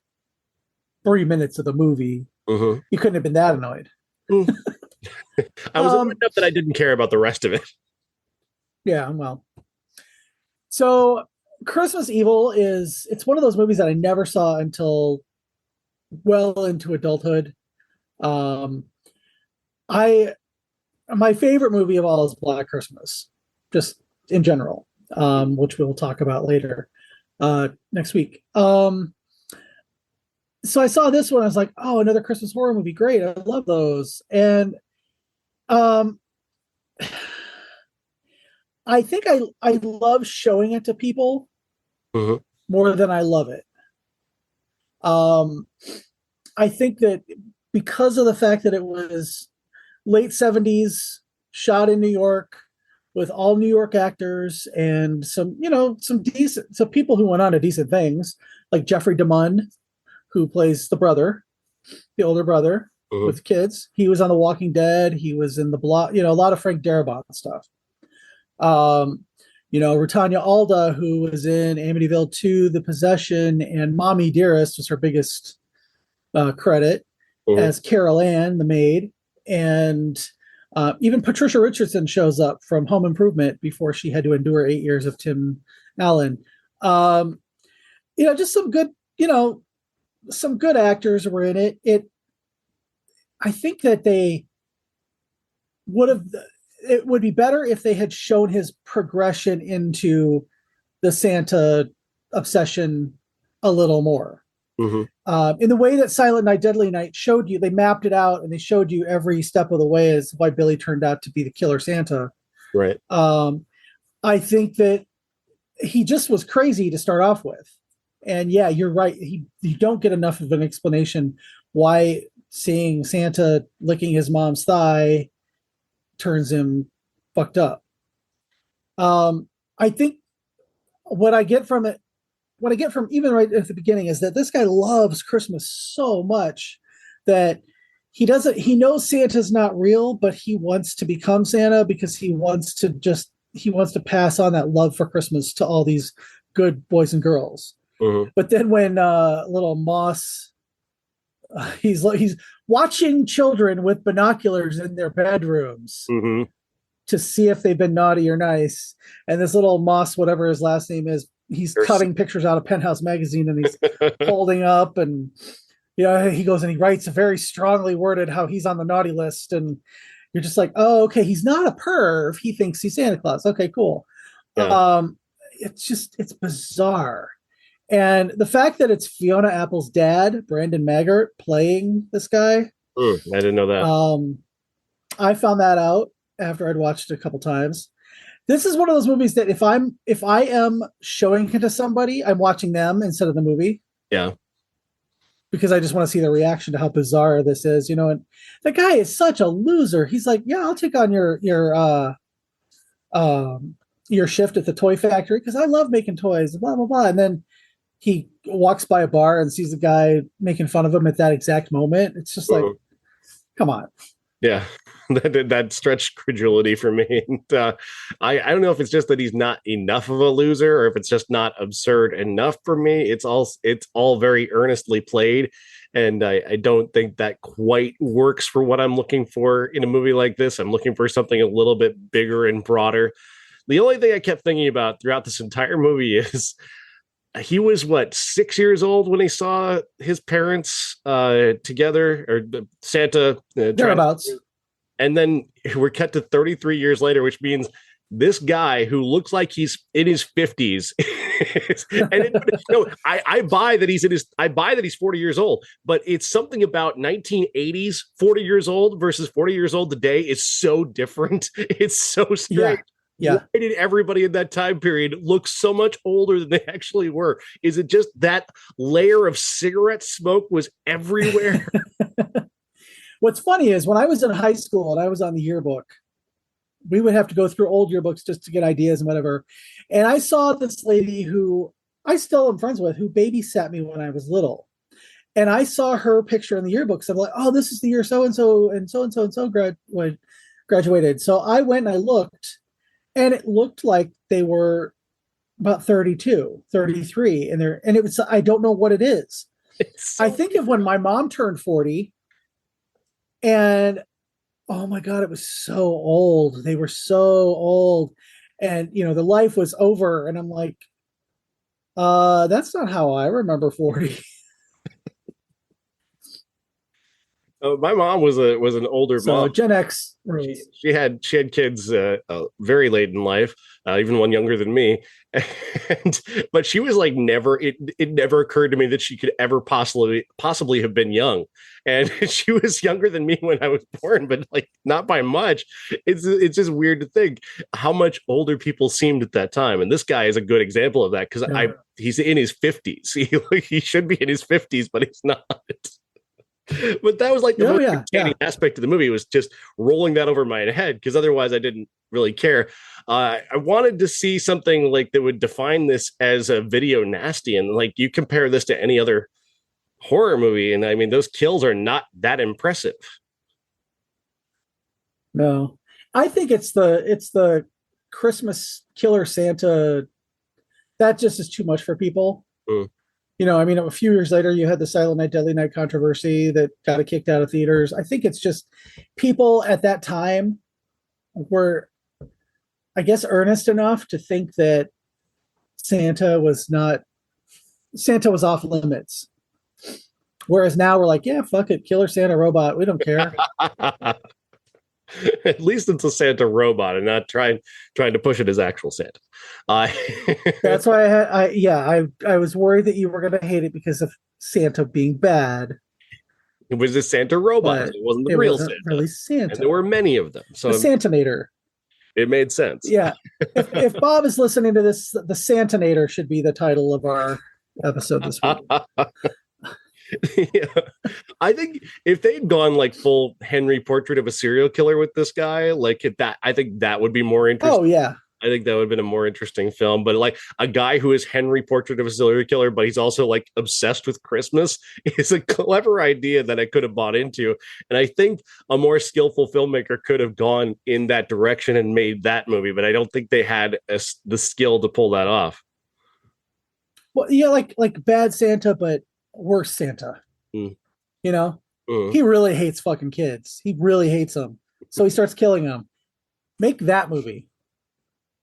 3 minutes of the movie. Mm-hmm. You couldn't have been that annoyed. I was annoyed enough that I didn't care about the rest of it. Yeah, well. So Christmas Evil it's one of those movies that I never saw until well into adulthood. My favorite movie of all is Black Christmas, just in general, which we'll talk about later next week. So I saw this one. I was like, oh, another Christmas horror movie. Great. I love those. And I think I love showing it to people more than I love it. I think that because of the fact that it was late 70s, shot in New York with all New York actors and some people who went on to decent things, like Jeffrey DeMunn, who plays the older brother with kids. He was on The Walking Dead. He was in a lot of Frank Darabont stuff. Retanya Alda, who was in Amityville 2, The Possession, and Mommy Dearest was her biggest credit as Carol Ann, the maid. And even Patricia Richardson shows up from Home Improvement before she had to endure 8 years of Tim Allen. Just some good actors were in it. I think that it would be better if they had shown his progression into the Santa obsession a little more. In the way that Silent Night, Deadly Night showed you, they mapped it out and they showed you every step of the way as why Billy turned out to be the killer Santa. Right. I think that he just was crazy to start off with. And yeah, you're right. You don't get enough of an explanation why seeing Santa licking his mom's thigh turns him fucked up. I think what I get from even right at the beginning is that this guy loves Christmas so much that he knows Santa's not real, but he wants to become Santa because he wants to pass on that love for Christmas to all these good boys and girls. But then when little Moss, he's watching children with binoculars in their bedrooms to see if they've been naughty or nice. And this little Moss, whatever his last name is, he's cutting pictures out of Penthouse magazine and he's holding up, and he goes and he writes a very strongly worded how he's on the naughty list, and you're just like, oh, okay, he's not a perv. He thinks he's Santa Claus. Okay, cool. Yeah. It's bizarre. And the fact that it's Fiona Apple's dad, Brandon Maggart, playing this guy. I didn't know that. I found that out after I'd watched it a couple times. This is one of those movies that if I am showing it to somebody, I'm watching them instead of the movie. Yeah. Because I just want to see the reaction to how bizarre this is, and the guy is such a loser. He's like, yeah, I'll take on your shift at the toy factory because I love making toys, blah, blah, blah. And then he walks by a bar and sees the guy making fun of him at that exact moment. It's just like, come on. Yeah, that stretched credulity for me. And, I don't know if it's just that he's not enough of a loser, or if it's just not absurd enough for me. It's all very earnestly played, and I don't think that quite works for what I'm looking for in a movie like this. I'm looking for something a little bit bigger and broader. The only thing I kept thinking about throughout this entire movie is he was what, 6 years old when he saw his parents together, or Santa trying to, Thereabouts. and then we're cut to 33 years later, which means this guy who looks like he's in his 50s. No, I buy that he's 40 years old, but it's something about 1980s 40 years old versus 40 years old today is so different. It's so strange. Yeah. Yeah. Why did everybody in that time period look so much older than they actually were? Is it just that layer of cigarette smoke was everywhere? What's funny is when I was in high school and I was on the yearbook, we would have to go through old yearbooks just to get ideas and whatever. And I saw this lady who I still am friends with, who babysat me when I was little. And I saw her picture in the yearbooks. I'm like, oh, this is the year so and so and so and so and so graduated. So I went and I looked, and it looked like they were about 32, 33. And it was, I don't know what it is. I think of when my mom turned 40, and oh my God, it was so old. They were so old. And, the life was over. And I'm like, that's not how I remember 40. My mom was an older So mom. Gen X. She had kids very late in life, even one younger than me. But she was like never. It never occurred to me that she could ever possibly have been young, and she was younger than me when I was born, but like not by much. It's just weird to think how much older people seemed at that time, and this guy is a good example of that because he's in his 50s. He should be in his 50s, but he's not. But that was like the most entertaining aspect of the movie, was just rolling that over my head, because otherwise I didn't really care. I wanted to see something like that would define this as a video nasty, and like you compare this to any other horror movie, and I mean those kills are not that impressive. No, I think it's the Christmas killer Santa that just is too much for people. Mm. I mean, a few years later, you had the Silent Night, Deadly Night controversy that got it kicked out of theaters. I think it's just people at that time were, I guess, earnest enough to think that Santa was off limits. Whereas now we're like, yeah, fuck it, killer Santa robot. We don't care. At least it's a Santa robot and not trying to push it as actual Santa. That's why I was worried that you were going to hate it because of Santa being bad. It was a Santa robot. It wasn't the real Santa. Really Santa. And there were many of them. So the Santanator. It made sense. Yeah. If Bob is listening to this, the Santanator should be the title of our episode this week. Yeah. I think if they'd gone like full Henry Portrait of a Serial Killer with this guy, I think that would be more interesting. Oh yeah. I think that would have been a more interesting film. But like a guy who is Henry Portrait of a Serial Killer, but he's also like obsessed with Christmas, is a clever idea that I could have bought into. And I think a more skillful filmmaker could have gone in that direction and made that movie. But I don't think they had the skill to pull that off. Well, yeah, like Bad Santa, but worse Santa. Mm. He really hates fucking kids. He really hates them. So he starts killing them. Make that movie.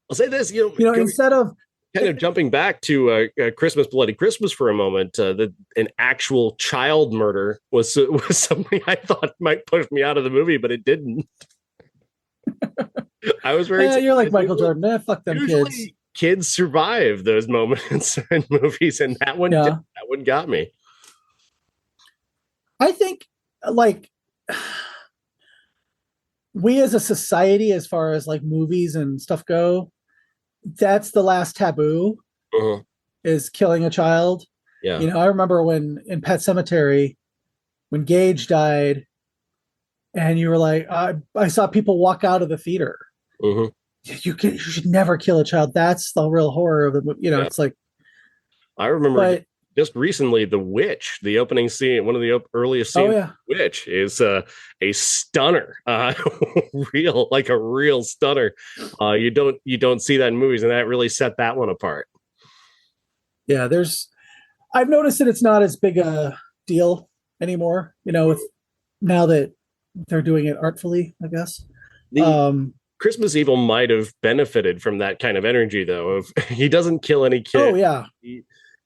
I'll say this, instead of kind of jumping back to Christmas, Bloody Christmas for a moment, an actual child murder was something I thought might push me out of the movie, but it didn't. I was very. You're like Michael Jordan. Fuck them kids. Kids survive those moments in movies, and that one got me. I think, like, we as a society, as far as like movies and stuff go, that's the last taboo, is killing a child. Yeah. I remember when in Pet Sematary, when Gage died, and you were like, I saw people walk out of the theater. Mm-hmm. You should never kill a child. That's the real horror of the movie. It's like, I remember just recently, The Witch, the opening scene, one of the earliest Oh scenes, yeah. Witch is a stunner, real like a real stunner. You don't see that in movies, and that really set that one apart. Yeah, I've noticed that it's not as big a deal anymore, with now that they're doing it artfully, I guess. The Christmas Evil might have benefited from that kind of energy, though. Of he doesn't kill any Oh kid. yeah.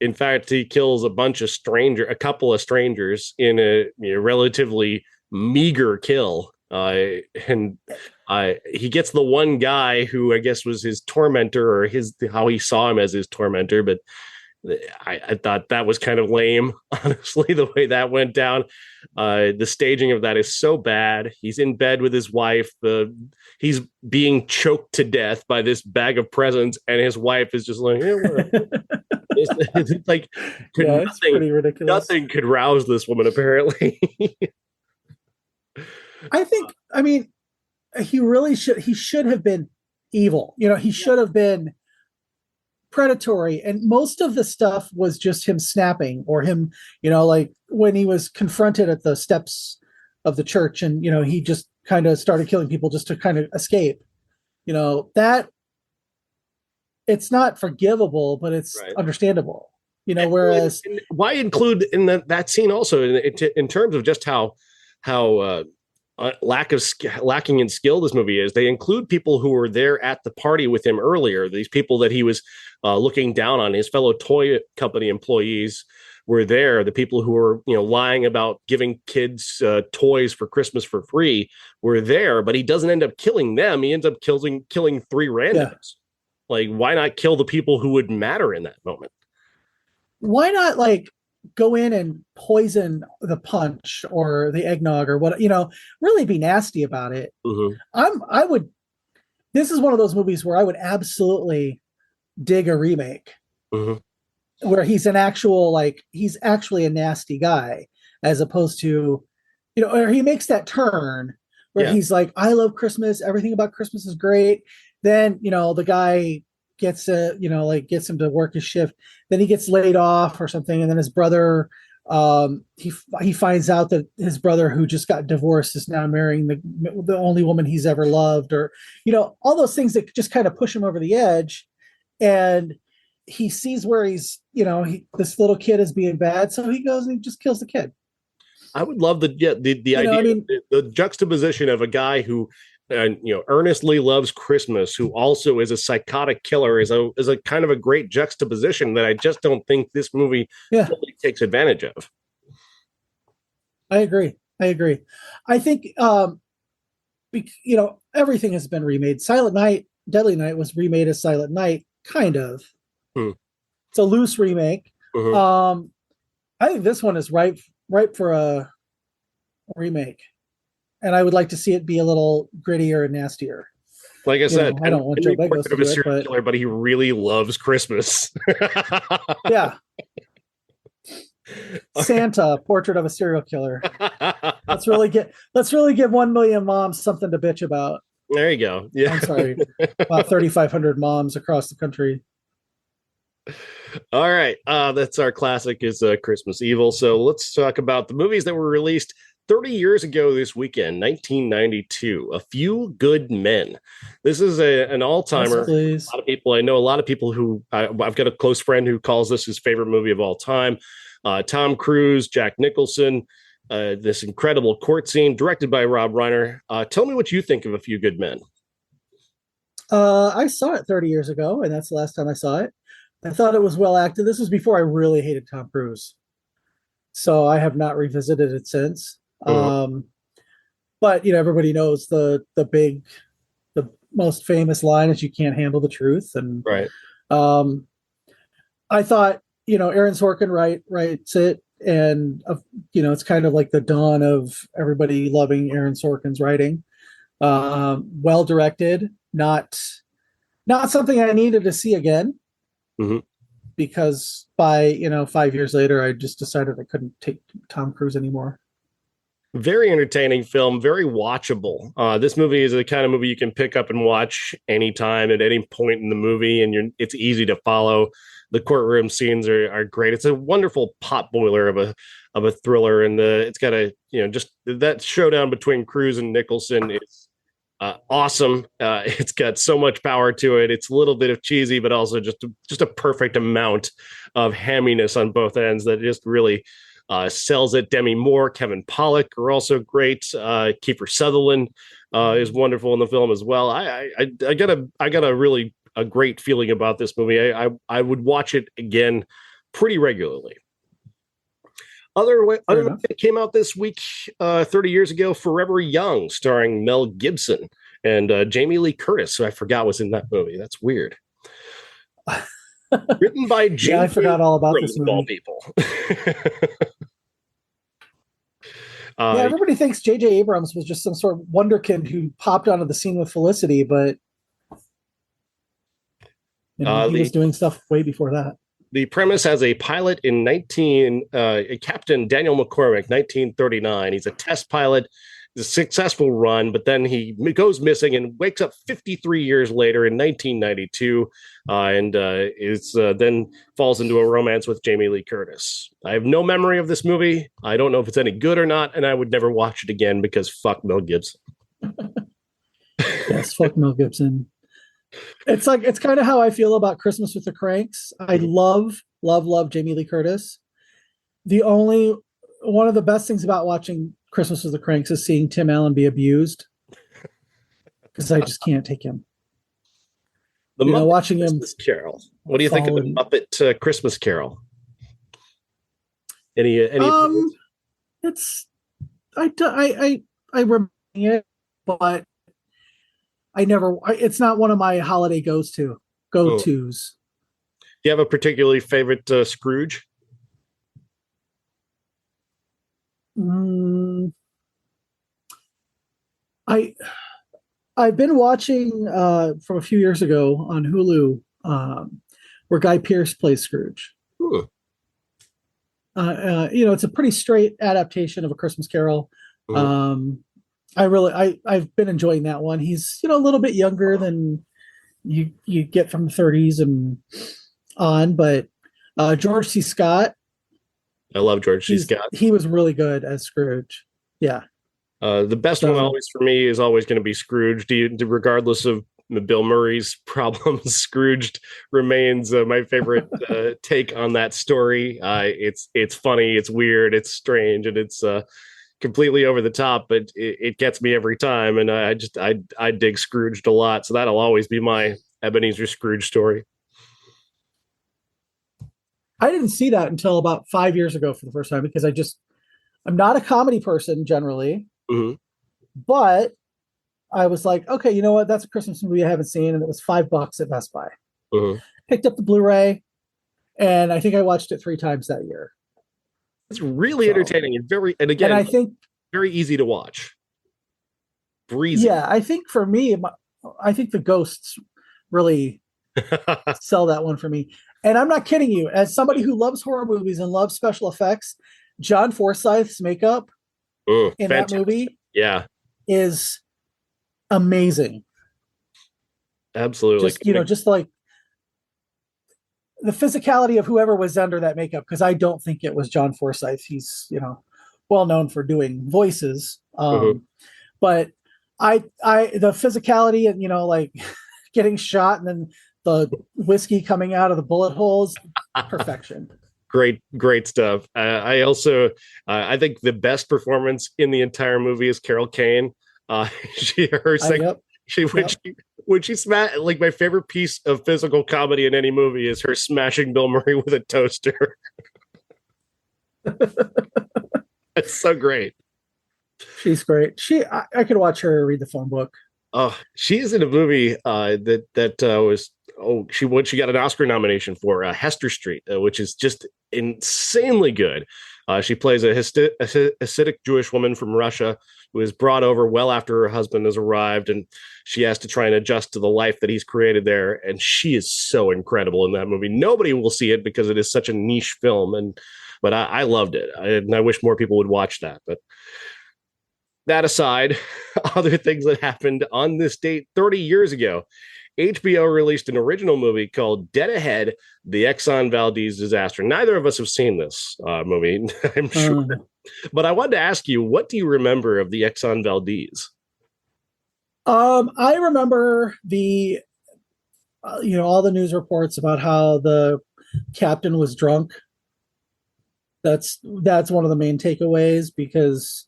In fact, he kills a couple of strangers in a relatively meager kill. And he gets the one guy who I guess was his tormentor, or how he saw him as his tormentor, but I thought that was kind of lame, honestly, the way that went down. The staging of that is so bad. He's in bed with his wife. He's being choked to death by this bag of presents, and his wife is just like, it's like Yeah, it's pretty ridiculous. Nothing could rouse this woman, apparently. I mean, he should have been evil. He should have been predatory, and most of the stuff was just him snapping, or him, like when he was confronted at the steps of the church, and he just kind of started killing people just to kind of escape. That it's not forgivable, but it's right. Understandable. Whereas why include in that scene also in terms of just how lacking in skill this movie is. They include people who were there at the party with him earlier. These people that he was looking down on, his fellow toy company employees were there. The people who were lying about giving kids toys for Christmas for free were there, but he doesn't end up killing them. He ends up killing three randoms. Yeah. Like, why not kill the people who would matter in that moment? Why not go in and poison the punch or the eggnog or what, really be nasty about it. Mm-hmm. This is one of those movies where I would absolutely dig a remake, mm-hmm. where he's he's actually a nasty guy, as opposed to, or he makes that turn where he's like, I love Christmas. Everything about Christmas is great. Then, the guy gets gets him to work his shift. Then he gets laid off or something. And then his brother, he finds out that his brother, who just got divorced, is now marrying the only woman he's ever loved, or, all those things that just kind of push him over the edge. And he sees where he's, this little kid is being bad. So he goes and he just kills the kid. I would love the idea, the juxtaposition of a guy who, earnestly loves Christmas, who also is a psychotic killer, is a kind of a great juxtaposition that I just don't think this movie really takes advantage of. I agree. I think, everything has been remade. Silent Night, Deadly Night was remade as Silent Night, kind of. It's a loose remake. Mm-hmm. I think this one is ripe for a remake. And I would like to see it be a little grittier and nastier. Like I said, I don't want Joe Begos to do it, serial killer, but he really loves Christmas. Yeah. Santa, Portrait of a Serial Killer. Let's really give 1 million moms something to bitch about. There you go. Yeah. I'm sorry. About 3,500 moms across the country. All right. That's our classic is Christmas Evil. So let's talk about the movies that were released 30 years ago this weekend, 1992, A Few Good Men. This is an all-timer. Yes, I know a lot of people who, I've got a close friend who calls this his favorite movie of all time. Tom Cruise, Jack Nicholson, this incredible court scene directed by Rob Reiner. Tell me what you think of A Few Good Men. I saw it 30 years ago, and that's the last time I saw it. I thought it was well acted. This was before I really hated Tom Cruise. So I have not revisited it since. But everybody knows the most famous line is, "You can't handle the truth." And right. I thought, Aaron Sorkin writes it, and it's kind of like the dawn of everybody loving Aaron Sorkin's writing. Well directed, not something I needed to see again. Mm-hmm. Because by 5 years later, I just decided I couldn't take Tom Cruise anymore. Very entertaining film, very watchable. This movie is the kind of movie you can pick up and watch anytime at any point in the movie, and it's easy to follow. The courtroom scenes are great. It's a wonderful pot boiler of a thriller, and it's got a just that showdown between Cruise and Nicholson is awesome. It's got so much power to it. It's a little bit of cheesy, but also just a perfect amount of hamminess on both ends that just really sells it. Demi Moore, Kevin Pollak are also great. Kiefer Sutherland is wonderful in the film as well. I got a really a great feeling about this movie. I would watch it again pretty regularly. Other that came out this week, 30 years ago, Forever Young, starring Mel Gibson and Jamie Lee Curtis, who I forgot was in that movie. That's weird. Written by James. Yeah, I forgot all about this movie. All people. Yeah, everybody thinks J.J. Abrams was just some sort of wonderkind who popped onto the scene with Felicity, but he was doing stuff way before that. The premise has a pilot in Captain Daniel McCormick, 1939. He's a test pilot. It's a successful run, but then he goes missing and wakes up 53 years later in 1992, and then falls into a romance with Jamie Lee Curtis. I have no memory of this movie. I don't know if it's any good or not, and I would never watch it again because fuck Mel Gibson. Yes, fuck Mel Gibson. It's kind of how I feel about Christmas with the Cranks. I love Jamie Lee Curtis. One of the best things about watching Christmas with the Cranks is seeing Tim Allen be abused, because I just can't take him. Watching Christmas Carol. What do you think of the Muppet Christmas Carol? Any? It's I remember it, but it's not one of my holiday go-tos. Do you have a particularly favorite Scrooge? I've been watching from a few years ago on Hulu, where Guy Pearce plays Scrooge. It's a pretty straight adaptation of A Christmas Carol. I've been enjoying that one. He's a little bit younger than you get from the 30s and on, but George C. Scott. I love George C. Scott. He was really good as Scrooge. Yeah. The best one always for me is always going to be Scrooge. Regardless of Bill Murray's problems, Scrooged remains my favorite take on that story. It's funny, it's weird, it's strange, and it's completely over the top, but it gets me every time. And I dig Scrooged a lot, so that'll always be my Ebenezer Scrooge story. I didn't see that until about 5 years ago for the first time, because I'm not a comedy person generally, but I was like, okay, you know what? That's a Christmas movie I haven't seen, and it was $5 at Best Buy. Picked up the Blu-ray, and I think I watched it 3 times that year. It's really entertaining and I think very easy to watch. Breezy. Yeah, I think for me, I think the ghosts really sell that one for me. And I'm not kidding you. As somebody who loves horror movies and loves special effects, John Forsythe's makeup in fantastic. That movie is amazing. Absolutely. Just like the physicality of whoever was under that makeup, because I don't think it was John Forsythe. He's, well known for doing voices. But the physicality and, like getting shot and then the whiskey coming out of the bullet holes, perfection. Great stuff. I also, I think the best performance in the entire movie is Carol Kane. When she smashed, like, my favorite piece of physical comedy in any movie is her smashing Bill Murray with a toaster. It's so great. She's great. I could watch her read the phone book. Oh, she is in a movie she got an Oscar nomination for Hester Street, which is just insanely good. She plays a Hasidic Jewish woman from Russia who is brought over well after her husband has arrived, and she has to try and adjust to the life that he's created there. And she is so incredible in that movie. Nobody will see it because it is such a niche film, but I loved it. I wish more people would watch that. But That aside, other things that happened on this date 30 years ago. HBO released an original movie called Dead Ahead, The Exxon Valdez Disaster. Neither of us have seen this movie, I'm sure. But I wanted to ask you, what do you remember of the Exxon Valdez? I remember the all the news reports about how the captain was drunk. That's one of the main takeaways, because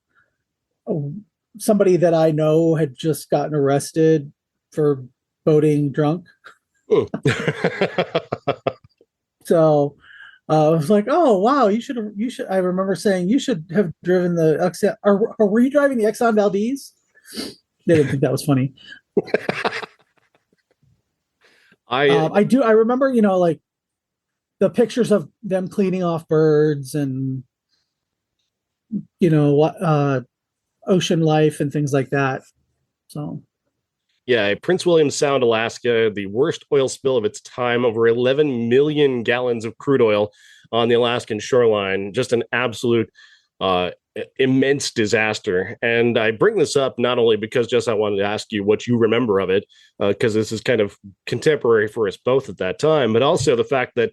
somebody that I know had just gotten arrested for boating drunk. So I was like, oh wow, you should. I remember saying you should have driven the Exxon, or were you driving the Exxon Valdez? They didn't think that was funny. I do. I remember, like the pictures of them cleaning off birds and what ocean life and things like that. So yeah, Prince William Sound, Alaska, the worst oil spill of its time, over 11 million gallons of crude oil on the Alaskan shoreline. Just an absolute immense disaster. And I bring this up not only because, Jess, I wanted to ask you what you remember of it, because this is kind of contemporary for us both at that time, but also the fact that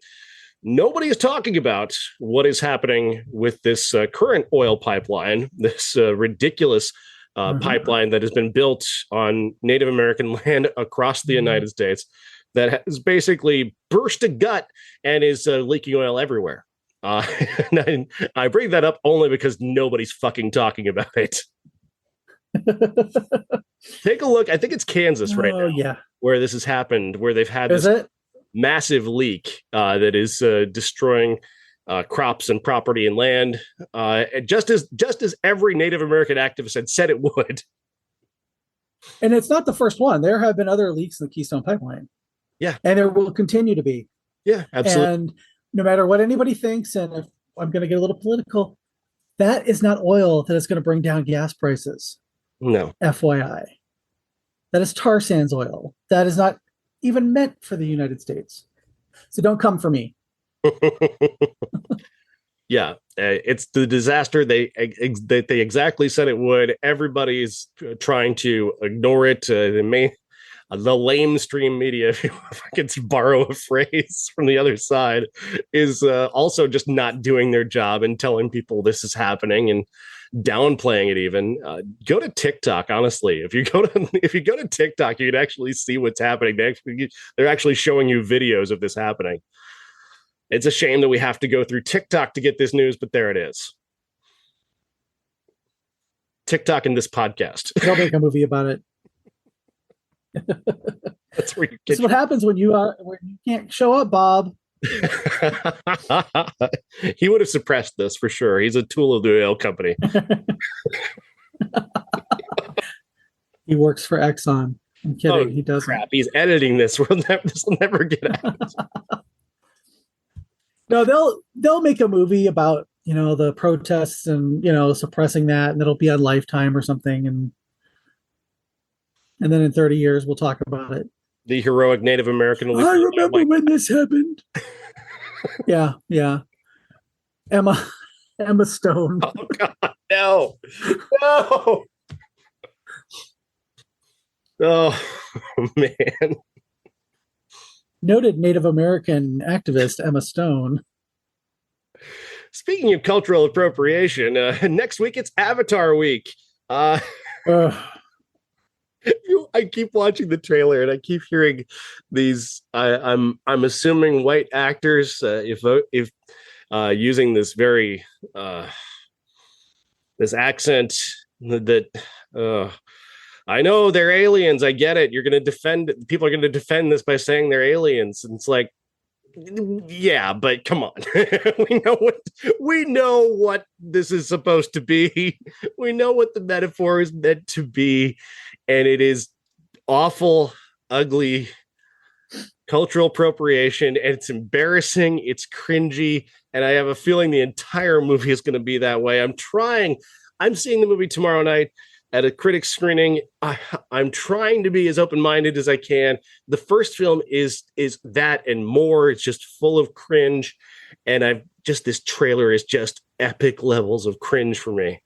nobody is talking about what is happening with this current oil pipeline, this ridiculous pipeline that has been built on Native American land across the United States that has basically burst a gut and is leaking oil everywhere. I bring that up only because nobody's fucking talking about it. Take a look. I think it's Kansas right now, where this has happened, where they've had this massive leak that is destroying crops and property and land, just as every Native American activist had said it would. And it's not the first one. There have been other leaks in the Keystone Pipeline. Yeah. And there will continue to be. Yeah, absolutely. And no matter what anybody thinks, and if I'm going to get a little political, that is not oil that is going to bring down gas prices. No. FYI. That is tar sands oil. That is not even meant for the United States. So don't come for me. Yeah, it's the disaster they exactly said it would. Everybody's trying to ignore it. The lamestream media, if I could borrow a phrase from the other side, is also just not doing their job and telling people this is happening and downplaying it. Even go to TikTok. Honestly, if you go to TikTok, you can actually see what's happening. They're actually showing you videos of this happening. It's a shame that we have to go through TikTok to get this news, but there it is. TikTok and this podcast. They'll make a movie about it. That's where you That's what happens when you can't show up, Bob. He would have suppressed this for sure. He's a tool of the oil company. He works for Exxon. I'm kidding. Oh, he doesn't. Crap. He's editing this. This will never get out. No, they'll make a movie about the protests and suppressing that, and it'll be on Lifetime or something, and then in 30 years we'll talk about it. The heroic Native American. I remember when this happened. Yeah. Emma Stone. Oh God, no. Oh man. Noted Native American activist Emma Stone. Speaking of cultural appropriation, next week it's Avatar week. I keep watching the trailer and I keep hearing these. I'm assuming white actors, if using this very this accent that. I know they're aliens. I get it. People are going to defend this by saying they're aliens. And it's like, yeah, but come on. we know what this is supposed to be. We know what the metaphor is meant to be. And it is awful, ugly cultural appropriation. And it's embarrassing. It's cringy. And I have a feeling the entire movie is going to be that way. I'm seeing the movie tomorrow night at a critic screening. I'm trying to be as open-minded as I can. The first film is that and more. It's just full of cringe. And this trailer is just epic levels of cringe for me.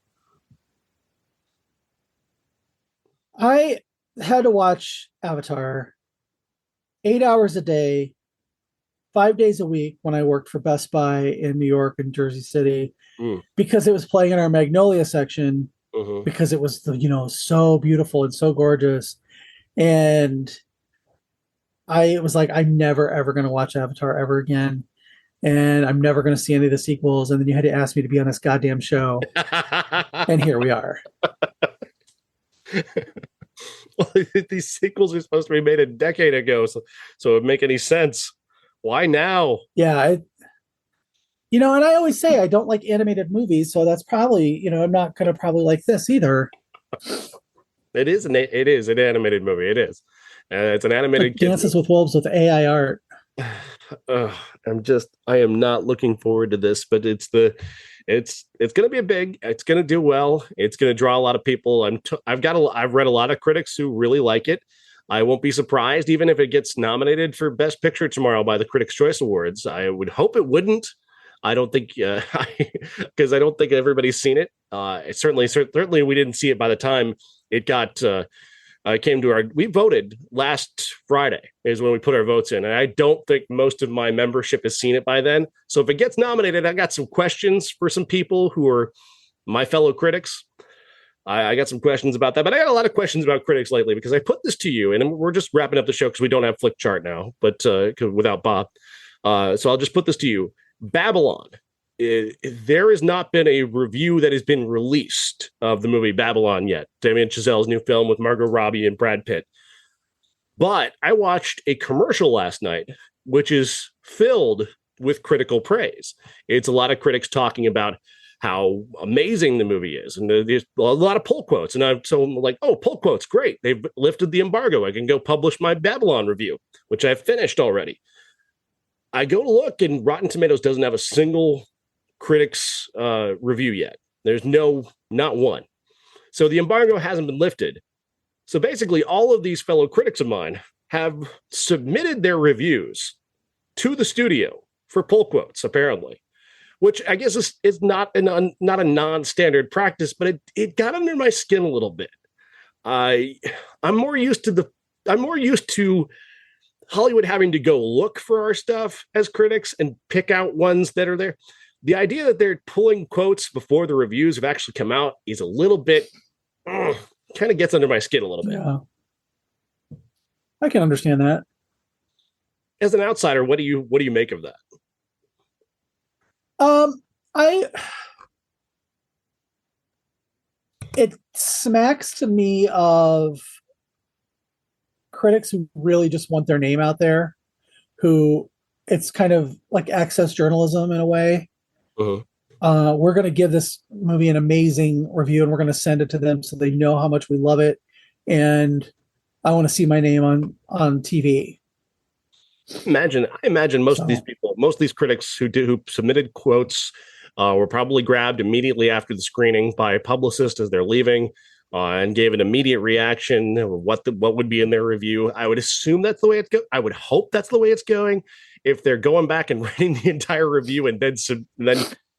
I had to watch Avatar 8 hours a day, 5 days a week when I worked for Best Buy in New York and Jersey City Mm, because it was playing in our Magnolia section hmm. because it was so beautiful and so gorgeous. And I was like, I'm never ever going to watch Avatar ever again, and I'm never going to see any of the sequels. And then you had to ask me to be on this goddamn show, and here we are. Well, these sequels are supposed to be made a decade ago, so it would make any sense. Why now? Yeah, and I always say I don't like animated movies, so that's probably, I'm not going to probably like this either. It is an animated movie. It is. It's an Like animated kids Dances movie. with Wolves with AI art. I am not looking forward to this, but it's going to be it's going to do well. It's going to draw a lot of people. I've read a lot of critics who really like it. I won't be surprised even if it gets nominated for Best Picture tomorrow by the Critics' Choice Awards. I would hope it wouldn't. I don't think because I don't think everybody's seen it. Certainly we didn't see it by the time it got came to we voted last Friday is when we put our votes in. And I don't think most of my membership has seen it by then. So if it gets nominated, I got some questions for some people who are my fellow critics. I got some questions about that, but I got a lot of questions about critics lately because I put this to you and we're just wrapping up the show because we don't have Flick Chart now, but without Bob. So I'll just put this to you. Babylon. There has not been a review that has been released of the movie Babylon yet. Damien Chazelle's new film with Margot Robbie and Brad Pitt. But I watched a commercial last night, which is filled with critical praise. It's a lot of critics talking about how amazing the movie is. And there's a lot of pull quotes. And I'm like, oh, pull quotes, great. They've lifted the embargo. I can go publish my Babylon review, which I've finished already. I go to look and Rotten Tomatoes doesn't have a single critics review yet. There's not one. So the embargo hasn't been lifted. So basically all of these fellow critics of mine have submitted their reviews to the studio for pull quotes, apparently, which I guess is not a non-standard practice, but it got under my skin a little bit. I'm more used to Hollywood having to go look for our stuff as critics and pick out ones that are there. The idea that they're pulling quotes before the reviews have actually come out is a little bit kind of gets under my skin a little bit. Yeah, I can understand that. As an outsider, what do you make of that? I it smacks to me of critics who really just want their name out there, who it's kind of like access journalism in a way. We're going to give this movie an amazing review and we're going to send it to them so they know how much we love it. And I want to see my name on TV. I imagine most of these critics who submitted quotes were probably grabbed immediately after the screening by a publicist as they're leaving and gave an immediate reaction what would be in their review. I would assume that's the way it's going. I would hope that's the way it's going. If they're going back and writing the entire review and then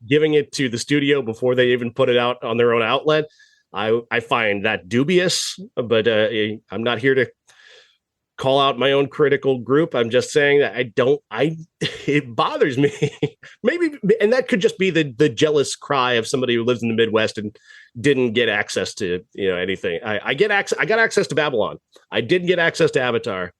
giving it to the studio before they even put it out on their own outlet, I find that dubious. But I'm not here to call out my own critical group. I'm just saying that it bothers me. Maybe, and that could just be the jealous cry of somebody who lives in the Midwest and didn't get access to anything. I got access to Babylon. I didn't get access to Avatar.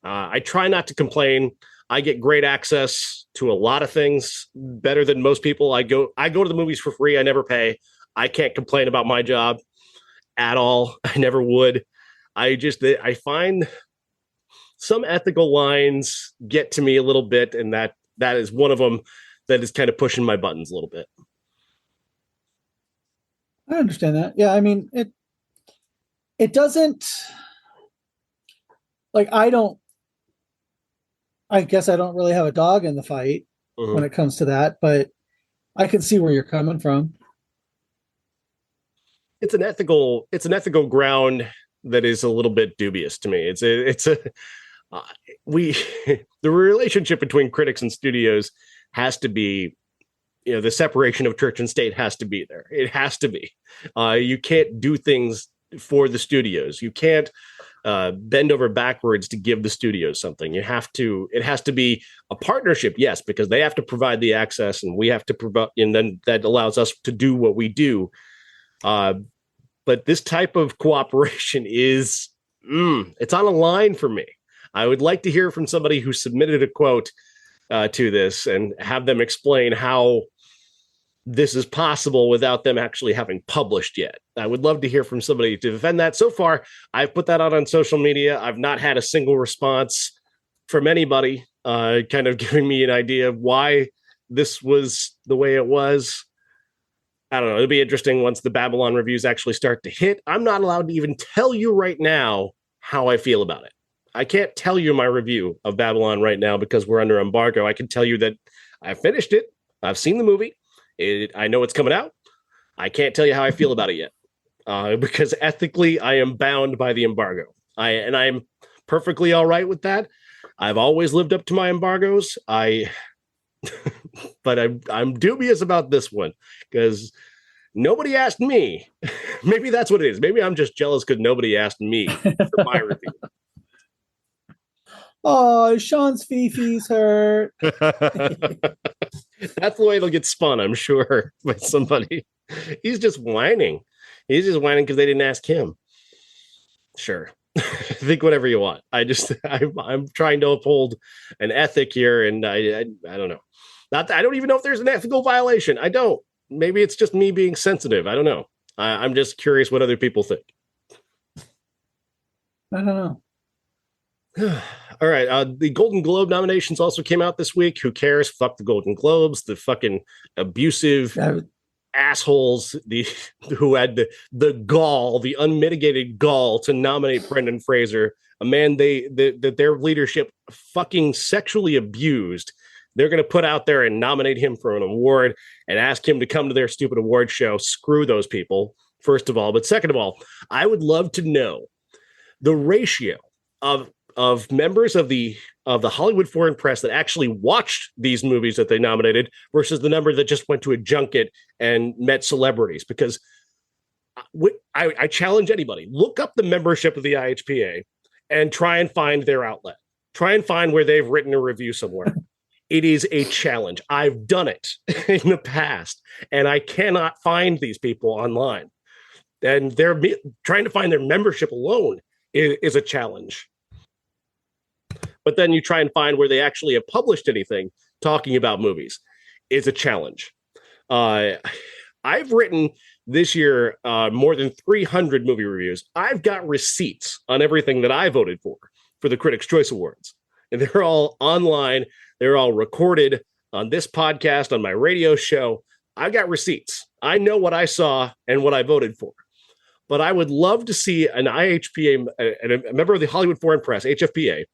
I try not to complain. I get great access to a lot of things, better than most people. I go to the movies for free. I never pay. I can't complain about my job at all. I never would. I find some ethical lines get to me a little bit, and that is one of them that is kind of pushing my buttons a little bit. I understand that. Yeah, I mean, it doesn't, like, I guess I don't really have a dog in the fight when it comes to that, but I can see where you're coming from. It's an ethical ground that is a little bit dubious to me. The relationship between critics and studios has to be, the separation of church and state has to be there. It has to be. You can't do things for the studios. You can't bend over backwards to give the studios something. It has to be a partnership, yes, because they have to provide the access and we have to provide, and then that allows us to do what we do. But this type of cooperation is, it's on a line for me. I would like to hear from somebody who submitted a quote to this and have them explain how this is possible without them actually having published yet. I would love to hear from somebody to defend that. So far, I've put that out on social media. I've not had a single response from anybody kind of giving me an idea of why this was the way it was. I don't know. It'll be interesting once the Babylon reviews actually start to hit. I'm not allowed to even tell you right now how I feel about it. I can't tell you my review of Babylon right now because we're under embargo. I can tell you that I finished it. I've seen the movie. I know it's coming out. I can't tell you how I feel about it yet because ethically I am bound by the embargo. I'm perfectly all right with that. I've always lived up to my embargoes. But I'm dubious about this one because nobody asked me. Maybe that's what it is. Maybe I'm just jealous because nobody asked me for my review. Oh, Sean's Fifi's hurt. That's the way it'll get spun, I'm sure, by somebody. He's just whining. He's just whining because they didn't ask him. Sure. Think whatever you want. I'm trying to uphold an ethic here, and I don't know. I don't even know if there's an ethical violation. I don't. Maybe it's just me being sensitive. I don't know. I'm just curious what other people think. I don't know. All right. The Golden Globe nominations also came out this week. Who cares? Fuck the Golden Globes. The fucking abusive assholes who had the gall, the unmitigated gall to nominate Brendan Fraser, a man that their leadership fucking sexually abused. They're going to put out there and nominate him for an award and ask him to come to their stupid award show. Screw those people, first of all. But second of all, I would love to know the ratio of members of the Hollywood Foreign Press that actually watched these movies that they nominated versus the number that just went to a junket and met celebrities. Because I challenge anybody, look up the membership of the IHPA and try and find their outlet. Try and find where they've written a review somewhere. It is a challenge. I've done it in the past, and I cannot find these people online. And they're trying to find their membership alone is a challenge. But then you try and find where they actually have published anything talking about movies is a challenge. I've written this year more than 300 movie reviews. I've got receipts on everything that I voted for the Critics' Choice Awards. And they're all online. They're all recorded on this podcast, on my radio show. I've got receipts. I know what I saw and what I voted for. But I would love to see an IHPA, a member of the Hollywood Foreign Press, HFPA.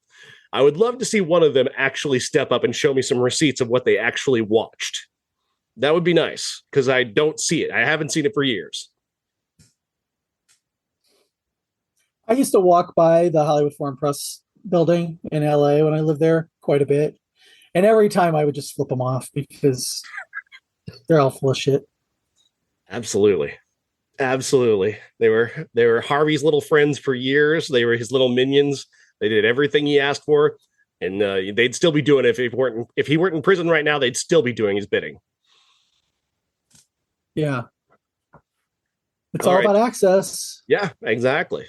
I would love to see one of them actually step up and show me some receipts of what they actually watched. That would be nice because I don't see it. I haven't seen it for years. I used to walk by the Hollywood Foreign Press building in LA when I lived there quite a bit. And every time I would just flip them off because they're all full of shit. Absolutely. Absolutely. They were Harvey's little friends for years. They were his little minions. They did everything he asked for, and they'd still be doing it if he weren't in prison right now. They'd still be doing his bidding. Yeah, it's all about access. Yeah, exactly.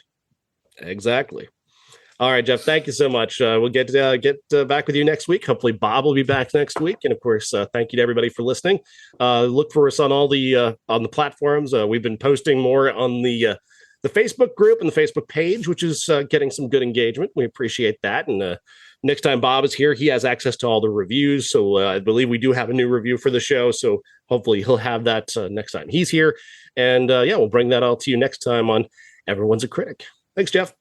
All right, Jeff. Thank you so much. We'll get back with you next week. Hopefully, Bob will be back next week. And of course, thank you to everybody for listening. Look for us on all the platforms. We've been posting more on the Facebook group and the Facebook page, which is getting some good engagement. We appreciate that. And next time Bob is here, he has access to all the reviews. So I believe we do have a new review for the show. So hopefully he'll have that next time he's here. And we'll bring that all to you next time on Everyone's a Critic. Thanks, Jeff.